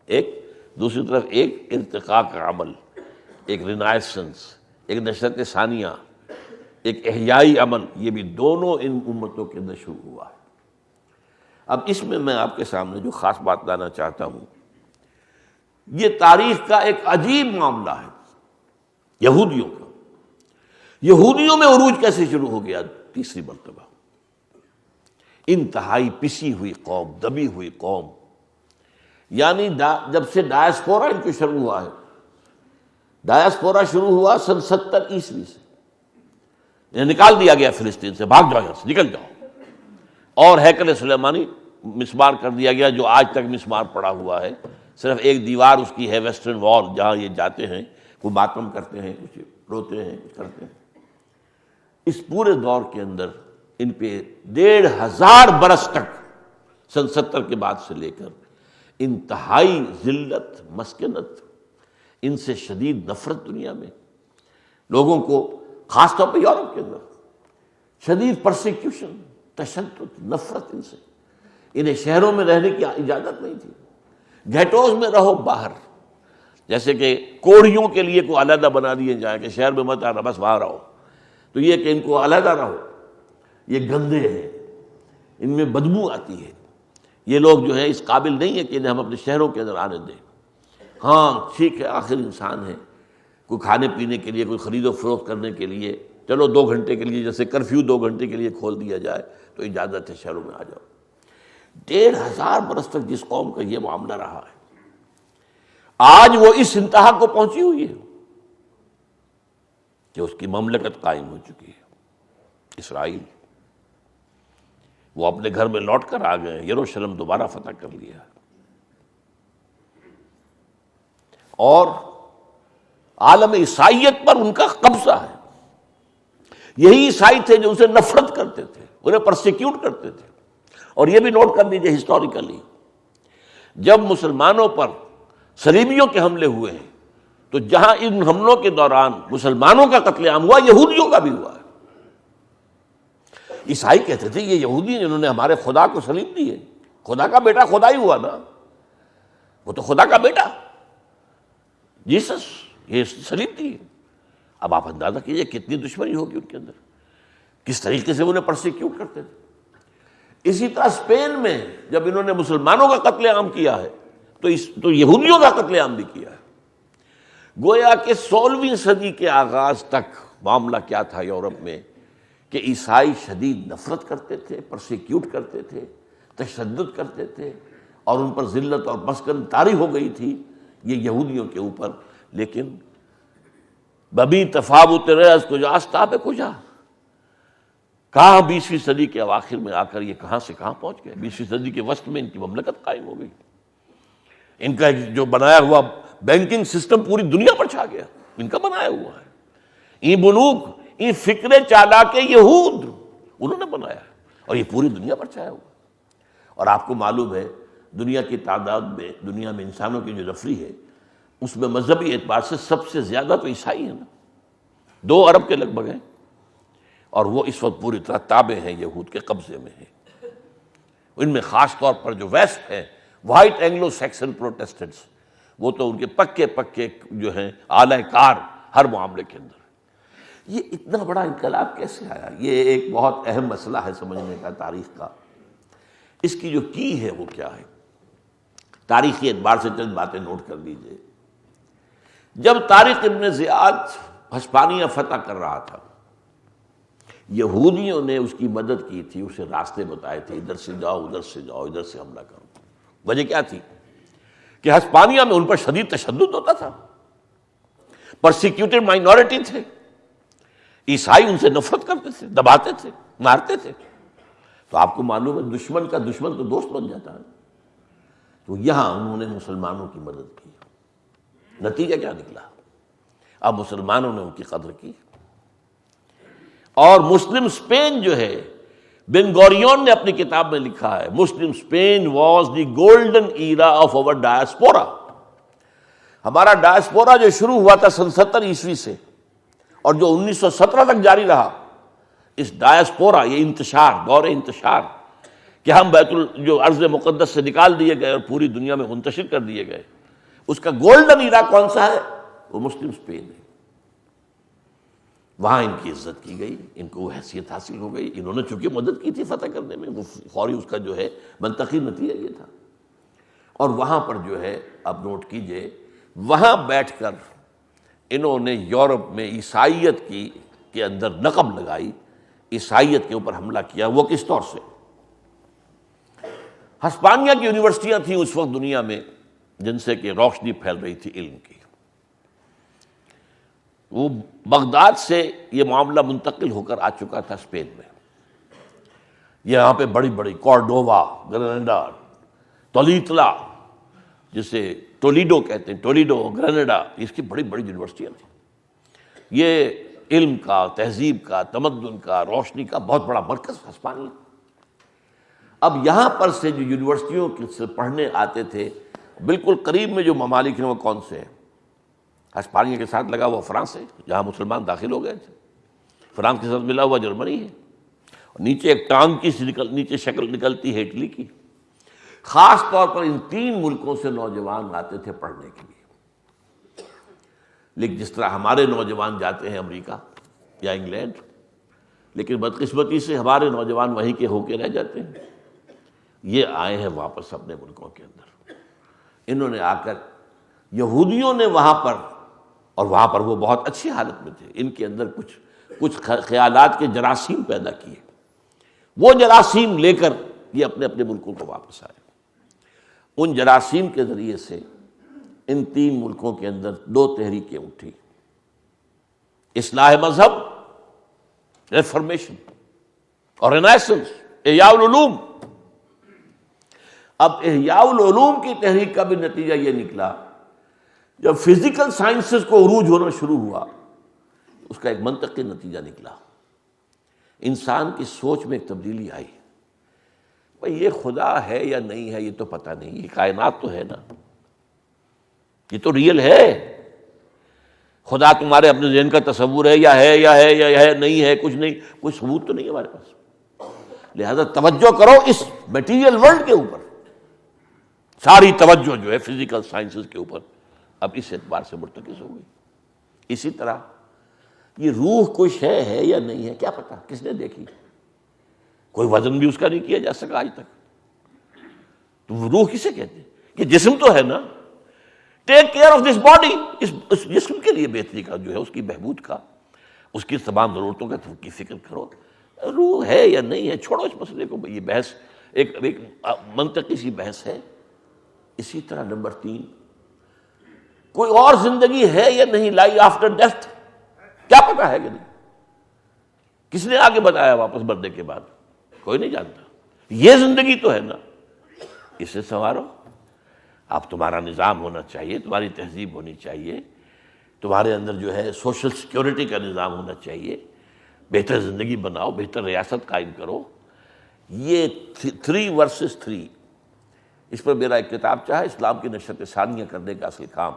ایک دوسری طرف ایک ارتقاء کا عمل، ایک رینائسنس، ایک نشرت ثانیہ، ایک احیائی عمل، یہ بھی دونوں ان امتوں کے اندر شروع ہوا ہے۔ اب اس میں آپ کے سامنے جو خاص بات لانا چاہتا ہوں، یہ تاریخ کا ایک عجیب معاملہ ہے یہودیوں کا۔ یہودیوں میں عروج کیسے شروع ہو گیا؟ تیسری مرتبہ انتہائی پسی ہوئی قوم، دبی ہوئی قوم، یعنی جب سے ڈائسپورا ان کو شروع ہوا ہے، ڈائسپورا شروع ہوا سن 70 عیسوی سے، انہیں نکال دیا گیا فلسطین سے، بھاگ جاؤ یہاں سے، نکل جاؤ، اور ہیکل سلیمانی مسمار کر دیا گیا، جو آج تک مسمار پڑا ہوا ہے، صرف ایک دیوار اس کی ہے ویسٹرن وال، جہاں یہ جاتے ہیں، وہ ماتم کرتے ہیں، کچھ روتے ہیں، کچھ کرتے ہیں۔ اس پورے دور کے اندر ان پہ 1500 برس تک، سن 70 کے بعد سے لے کر انتہائی ذلت، مسکنت، ان سے شدید نفرت دنیا میں، لوگوں کو خاص طور پہ یورپ کے اندر شدید پرسیکیوشن، تشدد، نفرت ان سے، انہیں شہروں میں رہنے کی اجازت نہیں تھی، گھیٹوز میں رہو باہر، جیسے کہ کوڑیوں کے لیے کوئی علیحدہ بنا دیے جائیں کہ شہر میں مت آنا، بس باہر رہو، تو یہ کہ ان کو علیحدہ رہو، یہ گندے ہیں، ان میں بدبو آتی ہے، یہ لوگ جو ہے اس قابل نہیں ہے کہ انہیں ہم اپنے شہروں کے اندر آنے دیں۔ ہاں ٹھیک ہے، آخر انسان ہے، کوئی کھانے پینے کے لیے، کوئی خرید و فروخت کرنے کے لیے، چلو 2 گھنٹے کے لیے، جیسے کرفیو 2 گھنٹے کے لیے کھول دیا جائے تو اجازت ہے، شہروں میں آ جاؤ۔ 1500 برس تک جس قوم کا یہ معاملہ رہا ہے، آج وہ اس انتہا کو پہنچی ہوئی ہے کہ اس کی مملکت قائم ہو چکی ہے، اسرائیل۔ وہ اپنے گھر میں لوٹ کر آ گئے، یروشلم دوبارہ فتح کر لیا، اور عالم عیسائیت پر ان کا قبضہ ہے۔ یہی عیسائی تھے جو اسے نفرت کرتے تھے، انہیں پرسیکیوٹ کرتے تھے۔ اور یہ بھی نوٹ کر لیجیے ہسٹوریکلی، جب مسلمانوں پر صلیبیوں کے حملے ہوئے ہیں، تو جہاں ان حملوں کے دوران مسلمانوں کا قتل عام ہوا، یہودیوں کا بھی ہوا ہے۔ عیسائی کہتے تھے یہ یہودی جنہوں نے ہمارے خدا کو صلیب دی ہے، خدا کا بیٹا خدا ہی ہوا نا، وہ تو خدا کا بیٹا جیسس، یہ صلیب دی ہے۔ اب آپ اندازہ کیجئے کتنی دشمنی ہوگی ان کے اندر، کس طریقے سے انہیں پرسیکیوٹ کرتے تھے۔ اسی طرح اسپین میں جب انہوں نے مسلمانوں کا قتل عام کیا ہے تو یہودیوں کا قتل عام بھی کیا ہے۔ گویا کہ 16ویں صدی کے آغاز تک معاملہ کیا تھا یورپ میں کہ عیسائی شدید نفرت کرتے تھے، پرسیکیوٹ کرتے تھے، تشدد کرتے تھے، اور ان پر ذلت اور مسکن طاری ہو گئی تھی یہ یہودیوں کے اوپر۔ لیکن ببی تفاوت رأس کجا آستاب کجا، کہاں 20ویں صدی کے اواخر میں آ کر یہ کہاں سے کہاں پہنچ گئے۔ 20ویں صدی کے وسط میں ان کی مملکت قائم ہو گئی، ان کا جو بنایا ہوا بینکنگ سسٹم پوری دنیا پر چھا گیا، ان کا بنایا ہوا ہے۔ این بنوک، این فکر چالاک یہود انہوں نے بنایا ہے، اور یہ پوری دنیا پر چھایا ہوا۔ اور آپ کو معلوم ہے دنیا کی تعداد میں، دنیا میں انسانوں کی جو نفری ہے، اس میں مذہبی اعتبار سے سب سے زیادہ تو عیسائی ہیں نا، 2 ارب کے لگ بھگ ہیں، اور وہ اس وقت پوری طرح تابع ہیں، یہود کے قبضے میں ہیں۔ ان میں خاص طور پر جو ویسٹ ہیں، وائٹ اینگلو سیکسن پروٹیسٹنٹس، وہ تو ان کے پکے جو ہیں اعلی کار ہر معاملے کے اندر۔ یہ اتنا بڑا انقلاب کیسے آیا؟ یہ ایک بہت اہم مسئلہ ہے سمجھنے کا تاریخ کا۔ اس کی جو کی ہے وہ کیا ہے؟ تاریخی اعتبار سے چند باتیں نوٹ کر لیجئے۔ جب طارق ابن زیاد ہسپانیہ فتح کر رہا تھا، یہودیوں نے اس کی مدد کی تھی، اسے راستے بتائے تھے، ادھر سے جاؤ، ادھر سے جاؤ، ادھر سے حملہ کرو۔ وجہ کیا تھی کہ ہسپانیہ میں ان پر شدید تشدد ہوتا تھا، پرسیکیوٹڈ مائنورٹی تھے، عیسائی ان سے نفرت کرتے تھے، دباتے تھے، مارتے تھے۔ تو آپ کو معلوم ہے دشمن کا دشمن تو دوست بن جاتا ہے۔ تو یہاں انہوں نے مسلمانوں کی مدد کی، نتیجہ کیا نکلا؟ اب مسلمانوں نے ان کی قدر کی، اور مسلم اسپین جو ہے، بن گوریون نے اپنی کتاب میں لکھا ہے، Muslim Spain was the golden era of our diaspora. ہمارا ڈائسپورا جو شروع ہوا تھا سن 70 عیسوی سے، اور جو 1917 تک جاری رہا، اس ڈائسپورا، یہ انتشار، دور انتشار، کہ ہم جو ارض مقدس سے نکال دیے گئے اور پوری دنیا میں منتشر کر دیے گئے، اس کا گولڈن ایرا کون سا ہے؟ وہ مسلم اسپین ہے۔ وہاں ان کی عزت کی گئی، ان کو وہ حیثیت حاصل ہو گئی، انہوں نے چونکہ مدد کی تھی فتح کرنے میں، وہ فوری اس کا جو ہے منطقی نتیجہ یہ تھا۔ اور وہاں پر جو ہے اب نوٹ کیجئے، وہاں بیٹھ کر انہوں نے یورپ میں عیسائیت کے اندر نقب لگائی، عیسائیت کے اوپر حملہ کیا۔ وہ کس طور سے؟ ہسپانیہ کی یونیورسٹیاں تھیں اس وقت دنیا میں جن سے کہ روشنی پھیل رہی تھی علم کی، وہ بغداد سے یہ معاملہ منتقل ہو کر آ چکا تھا اسپین میں۔ یہاں پہ بڑی بڑی کورڈووا، گریناڈا، تولیتلا، جسے ٹولیڈو کہتے ہیں، ٹولیڈو، گریناڈا، اس کی بڑی بڑی یونیورسٹیاں تھیں۔ یہ علم کا، تہذیب کا، تمدن کا، روشنی کا بہت بڑا مرکز ہسپانیہ۔ اب یہاں پر سے جو یونیورسٹیوں سے پڑھنے آتے تھے، بالکل قریب میں جو ممالک ہیں وہ کون سے ہیں؟ ہسپانیہ کے ساتھ لگا ہوا فرانس ہے، جہاں مسلمان داخل ہو گئے تھے۔ فرانس کے ساتھ ملا ہوا جرمنی ہے، اور نیچے ایک ٹانگ کی نیچے شکل نکلتی ہے اٹلی کی۔ خاص طور پر ان تین ملکوں سے نوجوان آتے تھے پڑھنے کے لیے، لیکن جس طرح ہمارے نوجوان جاتے ہیں امریکہ یا انگلینڈ، لیکن بدقسمتی سے ہمارے نوجوان وہیں کے ہو کے رہ جاتے ہیں۔ یہ آئے ہیں واپس اپنے ملکوں کے اندر۔ انہوں نے آ کر یہودیوں نے وہاں پر، اور وہاں پر وہ بہت اچھی حالت میں تھے، ان کے اندر کچھ خیالات کے جراثیم پیدا کیے۔ وہ جراثیم لے کر یہ اپنے اپنے ملکوں کو واپس آئے۔ ان جراثیم کے ذریعے سے ان تین ملکوں کے اندر دو تحریکیں اٹھی: اصلاح مذہب، ریفارمیشن، اور رینیسنس، احیاء العلوم۔ اب احیاء العلوم کی تحریک کا بھی نتیجہ یہ نکلا، جب فزیکل سائنسز کو عروج ہونا شروع ہوا، اس کا ایک منطقی نتیجہ نکلا، انسان کی سوچ میں ایک تبدیلی آئی۔ بھئی یہ خدا ہے یا نہیں ہے یہ تو پتہ نہیں، یہ کائنات تو ہے نا، یہ تو ریئل ہے۔ خدا تمہارے اپنے ذہن کا تصور ہے، یا ہے یا ہے یا ہے نہیں ہے، کچھ نہیں، کوئی ثبوت تو نہیں ہے ہمارے پاس۔ لہذا توجہ کرو اس میٹیریل ورلڈ کے اوپر، ساری توجہ جو ہے فزیکل سائنسز کے اوپر اب اس اعتبار سے مرتکز ہو گئی۔ اسی طرح یہ روح کچھ ہے یا نہیں ہے، کیا پتہ، کس نے دیکھی؟ کوئی وزن بھی اس کا نہیں کیا جا سکا آج تک۔ تو روح کسے کہتے ہیں؟ کہ جسم تو ہے نا، take care of this body, اس جسم کے لیے بہتری کا جو ہے، اس کی بہبود کا، اس کی تمام ضرورتوں کی فکر کرو۔ روح ہے یا نہیں ہے، چھوڑو اس مسئلے کو، یہ بحث ایک منطقی سی بحث ہے۔ اسی طرح نمبر 3، کوئی اور زندگی ہے یا نہیں، لائی آفٹر ڈیتھ، کیا پتا ہے کہ نہیں؟ کس نے آگے بتایا واپس مرنے کے بعد؟ کوئی نہیں جانتا۔ یہ زندگی تو ہے نا، اسے سنوارو۔ اب تمہارا نظام ہونا چاہیے، تمہاری تہذیب ہونی چاہیے، تمہارے اندر جو ہے سوشل سیکیورٹی کا نظام ہونا چاہیے، بہتر زندگی بناؤ، بہتر ریاست قائم کرو۔ یہ 3 ورسز 3، اس پر میرا ایک کتاب چاہے اسلام کی نشرت ثانیہ کرنے کا اصل کام،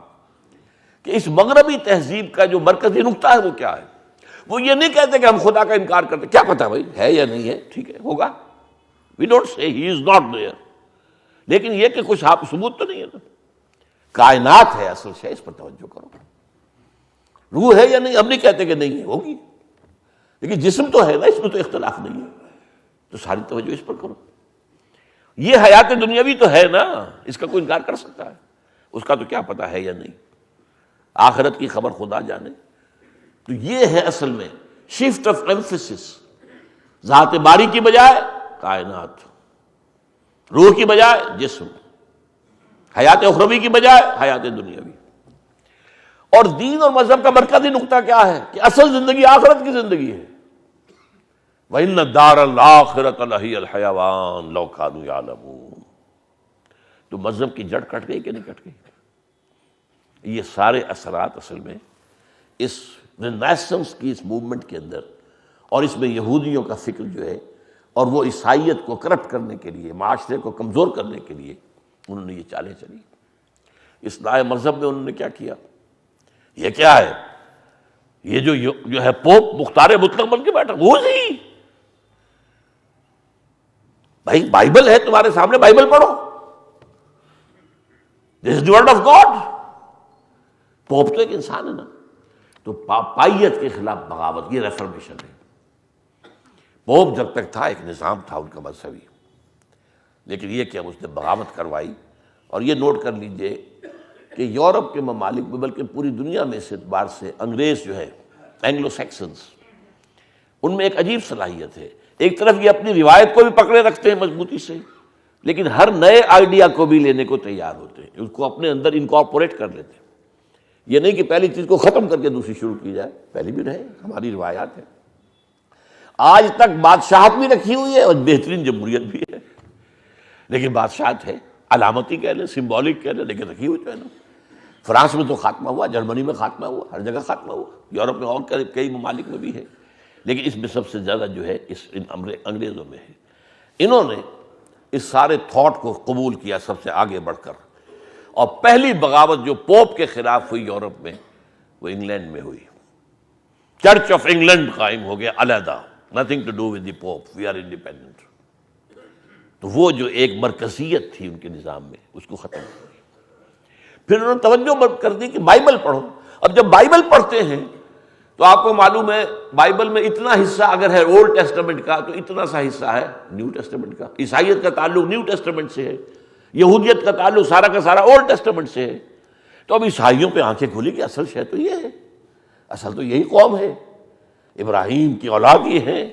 کہ اس مغربی تہذیب کا جو مرکزی نقطہ ہے وہ کیا ہے۔ وہ یہ نہیں کہتے کہ ہم خدا کا انکار کرتے، کیا پتہ بھائی ہے یا نہیں ہے، ٹھیک ہے ہوگا، we don't say he is not their, لیکن یہ کہ کچھ آپ ثبوت تو نہیں ہے نا۔ کائنات ہے اصل شے، اس پر توجہ کرو۔ روح ہے یا نہیں، ہم نہیں کہتے کہ نہیں ہے، ہوگی، لیکن جسم تو ہے نا، اس میں تو اختلاف نہیں ہے، تو ساری توجہ اس پر کرو۔ یہ حیات دنیاوی تو ہے نا، اس کا کوئی انکار کر سکتا ہے؟ اس کا تو کیا پتہ ہے یا نہیں، آخرت کی خبر خدا جانے۔ تو یہ ہے اصل میں شفٹ آف ایمفیسس، ذات باری کی بجائے کائنات، روح کی بجائے جسم، حیات اخروی کی بجائے حیات دنیاوی۔ اور دین اور مذہب کا مرکزی نقطہ کیا ہے؟ کہ اصل زندگی آخرت کی زندگی ہے۔ وَإِنَّ الدَّارَ الْآخِرَةَ لَهِيَ الْحَيَوَانُ لَوْ كَانُوا يَعْلَمُونَ۔ تو مذہب کی جڑ کٹ گئی کہ نہیں کٹ گئی؟ یہ سارے اثرات اصل میں اس رینیسنس کی اس موومنٹ کے اندر، اور اس میں یہودیوں کا فکر جو ہے، اور وہ عیسائیت کو کرپٹ کرنے کے لیے، معاشرے کو کمزور کرنے کے لیے انہوں نے یہ چالیں چلی۔ اصلاح مذہب میں انہوں نے کیا کیا؟ یہ کیا ہے؟ یہ جو ہے پوپ مختار مطلق بن کے بیٹھا، وہ ہی بھائی بائبل ہے تمہارے سامنے، بائبل پڑھو، this is the word of God. Pope تو ایک انسان ہے نا۔ تو پاپائیت کے خلاف بغاوت، یہ ریفرمیشن ہے۔ پوپ جب تک تھا ایک نظام تھا ان کا مذہبی، لیکن یہ کہ اس نے بغاوت کروائی۔ اور یہ نوٹ کر لیجئے کہ یورپ کے ممالک میں بلکہ پوری دنیا میں اس اعتبار سے انگریز جو ہے، اینگلو سیکسنز، ان میں ایک عجیب صلاحیت ہے۔ ایک طرف یہ اپنی روایت کو بھی پکڑے رکھتے ہیں مضبوطی سے، لیکن ہر نئے آئیڈیا کو بھی لینے کو تیار ہوتے ہیں، اس کو اپنے اندر انکارپوریٹ کر لیتے ہیں۔ یہ نہیں کہ پہلی چیز کو ختم کر کے دوسری شروع کی جائے، پہلی بھی رہے، ہماری روایات ہیں۔ آج تک بادشاہت بھی رکھی ہوئی ہے اور بہترین جمہوریت بھی ہے، لیکن بادشاہت ہے، علامتی کہہ لیں، سمبولک کہہ لیں، لیکن رکھی ہوئی جو ہے نا۔ فرانس میں تو خاتمہ ہوا، جرمنی میں خاتمہ ہوا، ہر جگہ خاتمہ ہوا، یورپ میں اور کئی ممالک میں بھی ہے، لیکن اس میں سب سے زیادہ جو ہے ان انگریزوں میں ہے۔ انہوں نے اس سارے تھاٹ کو قبول کیا سب سے آگے بڑھ کر، اور پہلی بغاوت جو پوپ کے خلاف ہوئی یورپ میں، وہ انگلینڈ میں ہوئی۔ چرچ آف انگلینڈ قائم ہو گیا علیحدہ، nothing to do with the Pope, we are independent. تو وہ جو ایک مرکزیت تھی ان کے نظام میں، اس کو ختم کر دیا۔ پھر انہوں نے توجہ کر دی کہ بائبل پڑھو۔ اب جب بائبل پڑھتے ہیں تو آپ کو معلوم ہے بائبل میں اتنا حصہ اگر ہے اولڈ ٹیسٹمنٹ کا، تو اتنا سا حصہ ہے نیو ٹیسٹمنٹ کا۔ عیسائیت کا تعلق نیو ٹیسٹمنٹ سے ہے، یہودیت کا تعلق سارا کا سارا اولڈ ٹیسٹمنٹ سے ہے۔ تو اب عیسائیوں پہ آنکھیں کھلی کہ اصل شے تو یہ ہے، اصل تو یہی قوم ہے، ابراہیم کی اولاد یہ ہیں،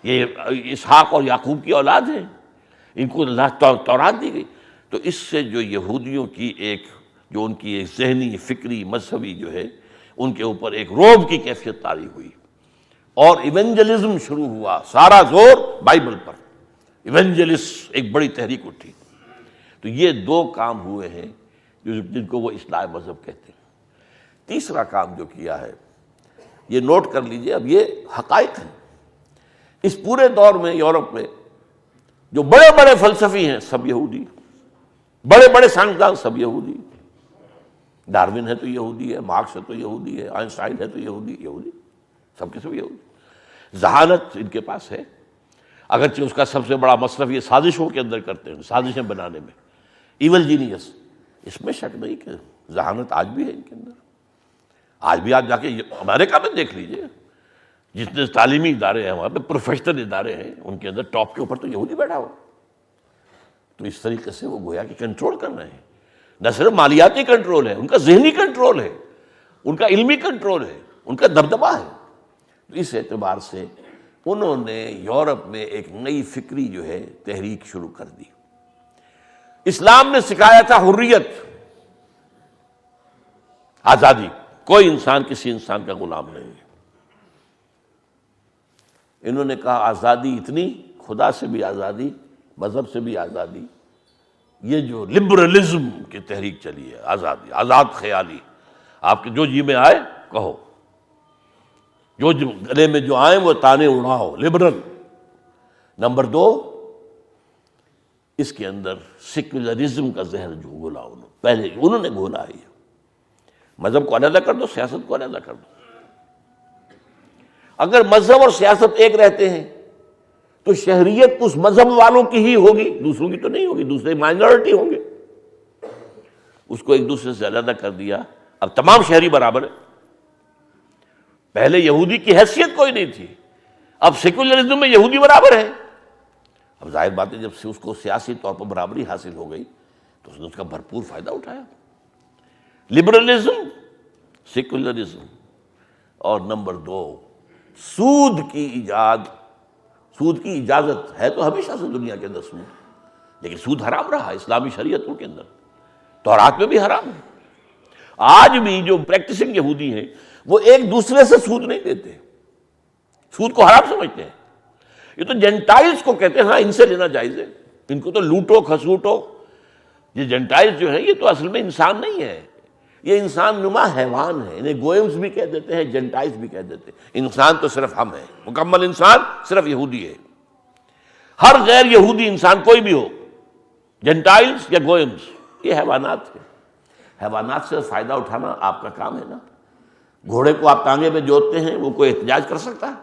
یہ اسحاق اور یعقوب کی اولاد ہیں، ان کو اللہ تورات دی گئی۔ تو اس سے جو یہودیوں کی جو ان کی ایک ذہنی، فکری، مذہبی جو ہے، ان کے اوپر ایک رعب کی کیفیت طاری ہوئی، اور ایونجلزم شروع ہوا، سارا زور بائبل پر، ایونجلسٹ ایک بڑی تحریک اٹھی۔ تو یہ دو کام ہوئے ہیں جن کو وہ اصلاح مذہب کہتے ہیں۔ تیسرا کام جو کیا ہے، یہ نوٹ کر لیجئے، اب یہ حقائق ہیں۔ اس پورے دور میں یورپ میں جو بڑے بڑے فلسفی ہیں سب یہودی، بڑے بڑے سائنسدان سب یہودی، ڈارون ہے تو یہودی ہے، مارکس ہے تو یہودی ہے، آئنسٹائن ہے تو یہودی، سب کے سب یہودی۔ ذہانت ان کے پاس ہے، اگرچہ اس کا سب سے بڑا مصرف یہ سازشوں کے اندر کرتے ہیں، سازشیں بنانے میں، ایول جینیس، اس میں شک نہیں کہ ذہانت آج بھی ہے ان کے اندر۔ آج بھی آپ جا کے امریکہ میں دیکھ لیجئے، جتنے تعلیمی ادارے ہیں وہاں پہ، پروفیشنل ادارے ہیں، ان کے اندر ٹاپ کے اوپر تو یہودی بیٹھا ہوا۔ تو اس طریقے سے وہ گویا کہ کنٹرول کر رہے ہیں، نہ صرف مالیاتی کنٹرول ہے، ان کا ذہنی کنٹرول ہے، ان کا علمی کنٹرول ہے، ان کا دبدبہ ہے۔ تو اس اعتبار سے انہوں نے یورپ میں ایک نئی فکری جو ہے تحریک شروع کر دی۔ اسلام نے سکھایا تھا حریت، آزادی، کوئی انسان کسی انسان کا غلام نہیں ہے۔ انہوں نے کہا آزادی اتنی، خدا سے بھی آزادی، مذہب سے بھی آزادی۔ یہ جو لبرلزم کی تحریک چلی ہے، آزادی، آزاد خیالی، آپ کے جو جی میں آئے کہو، جو گلے میں جو آئیں وہ تانے اڑاؤ، لبرل۔ نمبر دو، اس کے اندر سیکولرزم کا زہر جو گھولا پہلے انہوں نے گھولا ہے۔ مذہب کو علیحدہ کر دو، سیاست کو علیحدہ کر دو۔ اگر مذہب اور سیاست ایک رہتے ہیں تو شہریت اس مذہب والوں کی ہی ہوگی، دوسروں کی تو نہیں ہوگی، دوسرے مائنورٹی ہوں گے۔ اس کو ایک دوسرے سے علیحدہ کر دیا، اب تمام شہری برابر ہیں۔ پہلے یہودی کی حیثیت کوئی نہیں تھی، اب سیکولرزم میں یہودی برابر ہے۔ اب ظاہر بات ہے جب سے اس کو سیاسی طور پر برابری حاصل ہو گئی تو اس نے اس کا بھرپور فائدہ اٹھایا۔ لبرلزم، سیکولرزم، اور نمبر دو، سود کی ایجاد۔ سود کی اجازت ہے تو ہمیشہ سے دنیا کے اندر سود، لیکن سود حرام رہا اسلامی شریعتوں کے اندر، تورات میں بھی حرام ہے۔ آج بھی جو پریکٹسنگ یہودی ہیں وہ ایک دوسرے سے سود نہیں دیتے، سود کو حرام سمجھتے ہیں۔ یہ تو جینٹائلز کو کہتے ہیں ہاں ان سے لینا جائز ہے، ان کو تو لوٹو کھسوٹو۔ یہ جینٹائلز جو ہیں یہ تو اصل میں انسان نہیں ہے، یہ انسان نما حیوان ہے، انہیں گوئمز بھی کہہ دیتے ہیں، جینٹائلز بھی کہہ دیتے ہیں۔ انسان تو صرف ہم ہیں، مکمل انسان صرف یہودی ہے۔ ہر غیر یہودی انسان کوئی بھی ہو، جینٹائلز یا گوئمز، یہ حیوانات ہیں۔ حیوانات سے فائدہ اٹھانا آپ کا کام ہے نا۔ گھوڑے کو آپ ٹانگے میں جوتتے ہیں، وہ کوئی احتجاج کر سکتا ہے؟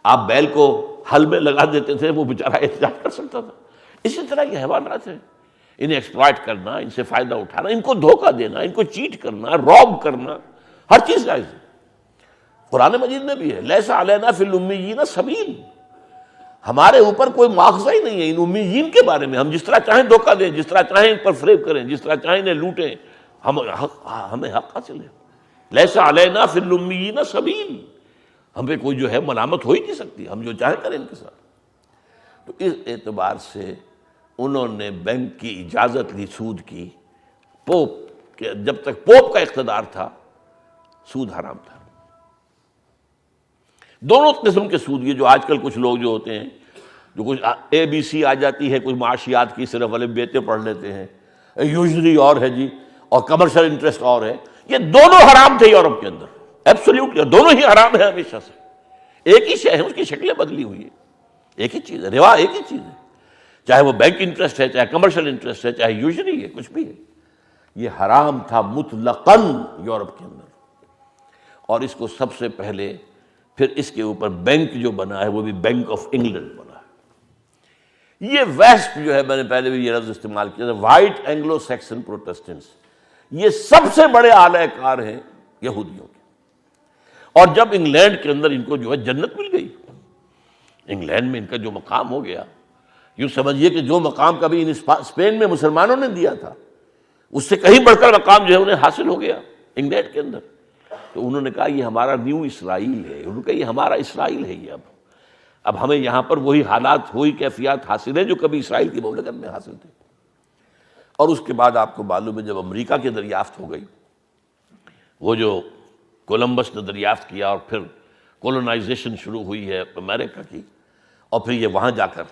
آپ بیل کو حل میں لگا دیتے تھے وہ بیچارہ احتجاج کر سکتا تھا. اسی طرح یہ حیوانات ہیں، انہیں ایکسپلائٹ کرنا، ان سے فائدہ اٹھانا، ان کو دھوکہ دینا، ان کو چیٹ کرنا، روب کرنا، ہر چیز جائز ہے. قرآن مجید میں بھی ہے لیس علینا فی الامیین سبیل، ہمارے اوپر کوئی مواخذہ ہی نہیں ہے ان امیین کے بارے میں. ہم جس طرح چاہیں دھوکہ دیں، جس طرح چاہیں ان پر فریب کریں، جس طرح چاہیں انہیں لوٹیں، ہمیں حق حاصل ہے. لیس علینا فی الامیین سبیل، ہم پہ کوئی جو ہے ملامت ہو ہی نہیں سکتی، ہم جو چاہیں کریں ان کے ساتھ. تو اس اعتبار سے انہوں نے بینک کی اجازت لی سود کی. پوپ کہ جب تک پوپ کا اقتدار تھا سود حرام تھا. دونوں قسم کے سود، یہ جو آج کل کچھ لوگ جو ہوتے ہیں جو کچھ اے بی سی آ جاتی ہے، کچھ معاشیات کی صرف والے بیتے پڑھ لیتے ہیں، یوزلی اور ہے جی، اور کمرشل انٹرسٹ اور ہے، یہ دونوں حرام تھے یورپ کے اندر ایبسلیوٹلی، دونوں ہی حرام ہیں ہمیشہ سے. ایک ہی شے ہے، اس کی شکلیں بدلی ہوئی ہیں، ایک ہی چیز ہے، روا ایک ہی چیز ہے، چاہے وہ بینک انٹرسٹ ہے، چاہے کمرشل انٹرسٹ ہے، چاہے یوزلی ہے، کچھ بھی ہے. یہ حرام تھا مطلقاً یورپ کے اندر. اور اس کو سب سے پہلے پھر اس کے اوپر بینک جو بنا ہے وہ بھی بینک آف انگلینڈ بنا ہے. یہ ویسٹ جو ہے، میں نے پہلے بھی یہ لفظ استعمال کیا تھا، وائٹ اینگلو سیکسن پروٹیسٹنٹس، یہ سب سے بڑے اعلی کار ہیں یہودیوں کے. اور جب انگلینڈ کے اندر ان کو جو ہے جنت مل گئی، انگلینڈ میں ان کا جو مقام ہو گیا، یوں سمجھیے کہ جو مقام کبھی اسپین میں مسلمانوں نے دیا تھا اس سے کہیں بڑھ کر مقام جو ہے انہیں حاصل ہو گیا انگلینڈ کے اندر. تو انہوں نے کہا یہ ہمارا نیو اسرائیل ہے، انہوں نے کہا یہ ہمارا اسرائیل ہے. یہ اب ہمیں یہاں پر وہی حالات، وہی کیفیات حاصل ہیں جو کبھی اسرائیل کی مملکت میں حاصل تھے. اور اس کے بعد آپ کو معلوم ہے جب امریکہ کی دریافت ہو گئی، وہ جو کولمبس نے دریافت کیا اور پھر کولونائزیشن شروع ہوئی ہے امریکہ کی، اور پھر یہ وہاں جا کر،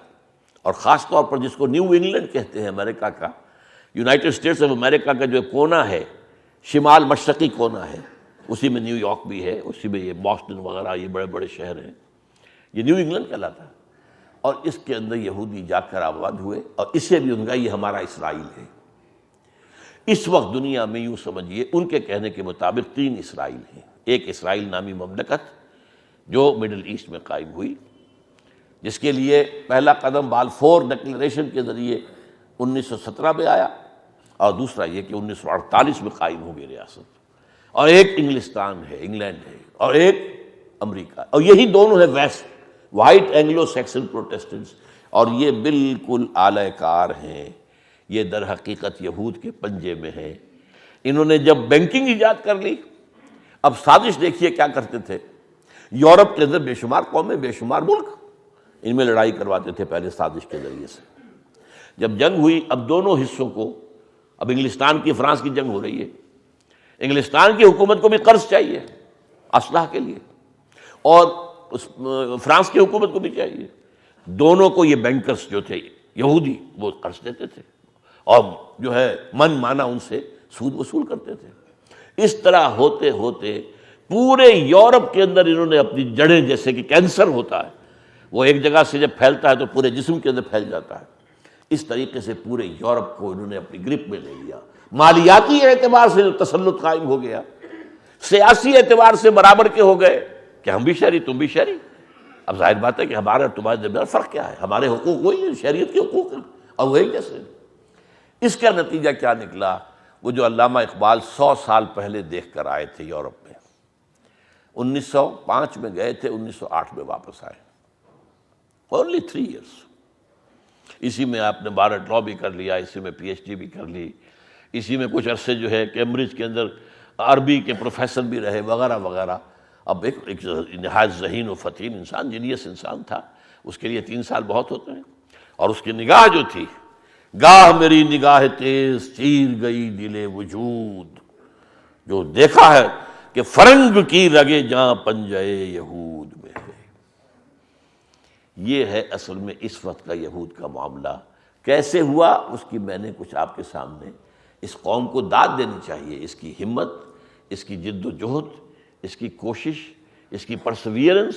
اور خاص طور پر جس کو نیو انگلینڈ کہتے ہیں امریکہ کا، یونائٹڈ اسٹیٹس آف امریکہ کا جو کونا ہے، شمال مشرقی کونا ہے، اسی میں نیو یارک بھی ہے، اسی میں یہ بoston وغیرہ یہ بڑے بڑے شہر ہیں، یہ نیو انگلینڈ کہلاتا ہے. اور اس کے اندر یہودی جا کر آباد ہوئے، اور اسے بھی ان کا یہ ہمارا اسرائیل ہے. اس وقت دنیا میں یوں سمجھیے ان کے کہنے کے مطابق 3 اسرائیل ہیں. ایک اسرائیل نامی مملکت جو مڈل ایسٹ میں قائم ہوئی، جس کے لیے پہلا قدم بالفور ڈکلریشن کے ذریعے 1917 میں آیا، اور دوسرا یہ کہ 1948 میں قائم ہو گئی ریاست. اور ایک انگلستان ہے، انگلینڈ ہے، اور ایک امریکہ، اور یہی دونوں ہیں west, white Anglo Saxon Protestants. اور یہ بالکل اعلی کار ہیں، یہ در حقیقت یہود کے پنجے میں ہیں. انہوں نے جب بینکنگ ایجاد کر لی، اب سازش دیکھیے کیا کرتے تھے. یورپ کے اندر بے شمار قومیں، بے شمار ملک ان میں لڑائی کرواتے تھے پہلے سازش کے ذریعے سے. جب جنگ ہوئی، اب دونوں حصوں کو، اب انگلستان کی فرانس کی جنگ ہو رہی ہے، انگلستان کی حکومت کو بھی قرض چاہیے اسلحہ کے لیے، اور فرانس کی حکومت کو بھی چاہیے. دونوں کو یہ بینکرز جو تھے یہودی وہ قرض دیتے تھے، اور جو ہے من مانا ان سے سود وصول کرتے تھے. اس طرح ہوتے ہوتے پورے یورپ کے اندر انہوں نے اپنی جڑیں، جیسے کہ کینسر ہوتا ہے وہ ایک جگہ سے جب پھیلتا ہے تو پورے جسم کے اندر پھیل جاتا ہے، اس طریقے سے پورے یورپ کو انہوں نے اپنی گرپ میں لے لیا. مالیاتی اعتبار سے تسلط قائم ہو گیا، سیاسی اعتبار سے برابر کے ہو گئے کہ ہم بھی شہری تم بھی شہری. اب ظاہر بات ہے کہ ہمارے اور تمہارے درمیان فرق کیا ہے، ہمارے حقوق وہی ہیں، شہریت کے حقوق ہیں، اور وہی جیسے. اس کا نتیجہ کیا نکلا؟ وہ جو علامہ اقبال 100 سال پہلے دیکھ کر آئے تھے یورپ میں، 1905 میں گئے تھے، 1908 میں واپس آئے. Only 3 years. اسی میں آپ نے بارٹ لا بھی کر لیا، اسی میں پی ایچ ڈی بھی کر لی، اسی میں کچھ عرصے جو ہے کیمبرج کے اندر عربی کے پروفیسر بھی رہے وغیرہ وغیرہ. اب ایک نہایت ذہین و فتین انسان، جینیس انسان تھا، اس کے لیے 3 سال بہت ہوتے ہیں. اور اس کی نگاہ جو تھی، گاہ میری نگاہ تیز چیر گئی دل وجود، جو دیکھا ہے کہ فرنگ کی رگے جاں پنجے یہود میں ہے. یہ ہے اصل میں اس وقت کا یہود کا معاملہ. کیسے ہوا اس کی میں نے کچھ آپ کے سامنے، اس قوم کو داد دینی چاہیے، اس کی ہمت، اس کی جد و جہد، اس کی کوشش، اس کی پرسویئرنس.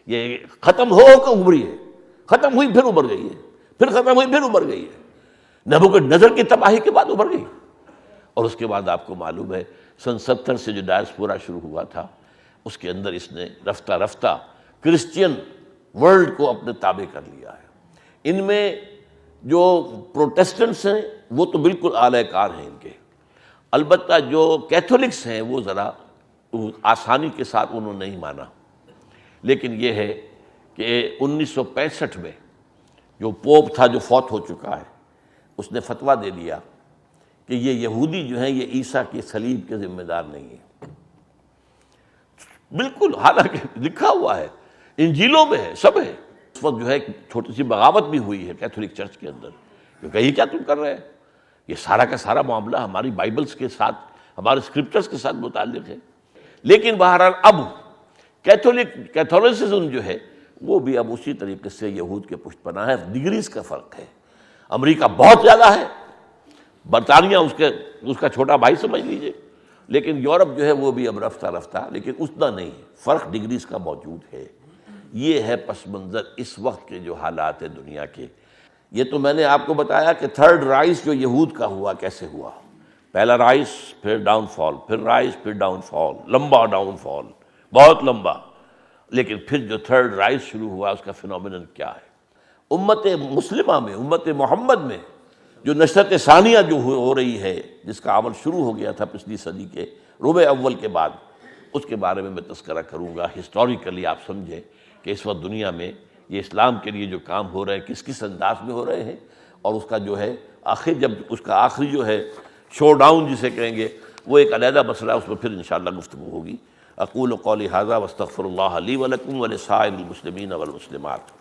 یہ ختم ہو کر ابھری ہے، ختم ہوئی پھر ابھر گئی ہے، پھر ختم ہوئی پھر ابھر گئی ہے. نبوکدنضر کی تباہی کے بعد ابھر گئی، اور اس کے بعد آپ کو معلوم ہے سن 70 سے جو ڈائسپورا شروع ہوا تھا، اس کے اندر اس نے رفتہ رفتہ کرسچین ورلڈ کو اپنے تابع کر لیا ہے۔ ان میں جو پروٹیسٹنٹس ہیں وہ تو بالکل اعلی کار ہیں ان کے، البتہ جو کیتھولکس ہیں وہ ذرا آسانی کے ساتھ انہوں نے نہیں مانا۔ لیکن یہ ہے کہ 1965 میں جو پوپ تھا جو فوت ہو چکا ہے، اس نے فتویٰ دے دیا کہ یہ یہودی جو ہیں یہ عیسیٰ کی صلیب کے ذمہ دار نہیں ہیں۔ بالکل، حالانکہ لکھا ہوا ہے، انجیلوں میں ہے، سب ہے۔ اس وقت جو ہے ایک چھوٹی سی بغاوت بھی ہوئی ہے کیتھولک چرچ کے اندر، کیونکہ یہ کیا تم کر رہے ہیں، یہ سارا کا سارا معاملہ ہماری بائبلز کے ساتھ، ہمارے اسکرپچرز کے ساتھ متعلق ہے۔ لیکن بہرحال اب کیتھولسزم جو ہے وہ بھی اب اسی طریقے سے یہود کے پشت پناہ ہے۔ ڈگریز کا فرق ہے، امریکہ بہت زیادہ ہے، برطانیہ اس کا چھوٹا بھائی سمجھ لیجئے، لیکن یورپ جو ہے وہ بھی اب رفتہ رفتہ، لیکن اتنا نہیں، فرق ڈگریز کا موجود ہے۔ یہ ہے پس منظر اس وقت کے جو حالات ہیں دنیا کے۔ یہ تو میں نے آپ کو بتایا کہ تھرڈ رائز جو یہود کا ہوا کیسے ہوا، پہلا رائز، پھر ڈاؤن فال، پھر رائز، پھر ڈاؤن فال، لمبا ڈاؤن فال، بہت لمبا۔ لیکن پھر جو تھرڈ رائز شروع ہوا اس کا فینومینن کیا ہے؟ امت مسلمہ میں، امت محمد میں جو نشرت ثانیہ جو ہو رہی ہے، جس کا عمل شروع ہو گیا تھا پچھلی صدی کے ربع اول کے بعد، اس کے بارے میں تذکرہ کروں گا۔ ہسٹوریکلی آپ سمجھیں کہ اس وقت دنیا میں یہ اسلام کے لیے جو کام ہو رہے ہیں کس کس انداز میں ہو رہے ہیں، اور اس کا جو ہے آخر، جب اس کا آخری جو ہے شو ڈاؤن جسے کہیں گے، وہ ایک علیحدہ مسئلہ، اس میں پھر انشاءاللہ گفتگو ہوگی۔ اقول قولی ھذا واستغفر اللہ لی ولکم ولسائر المسلمین والمسلمات۔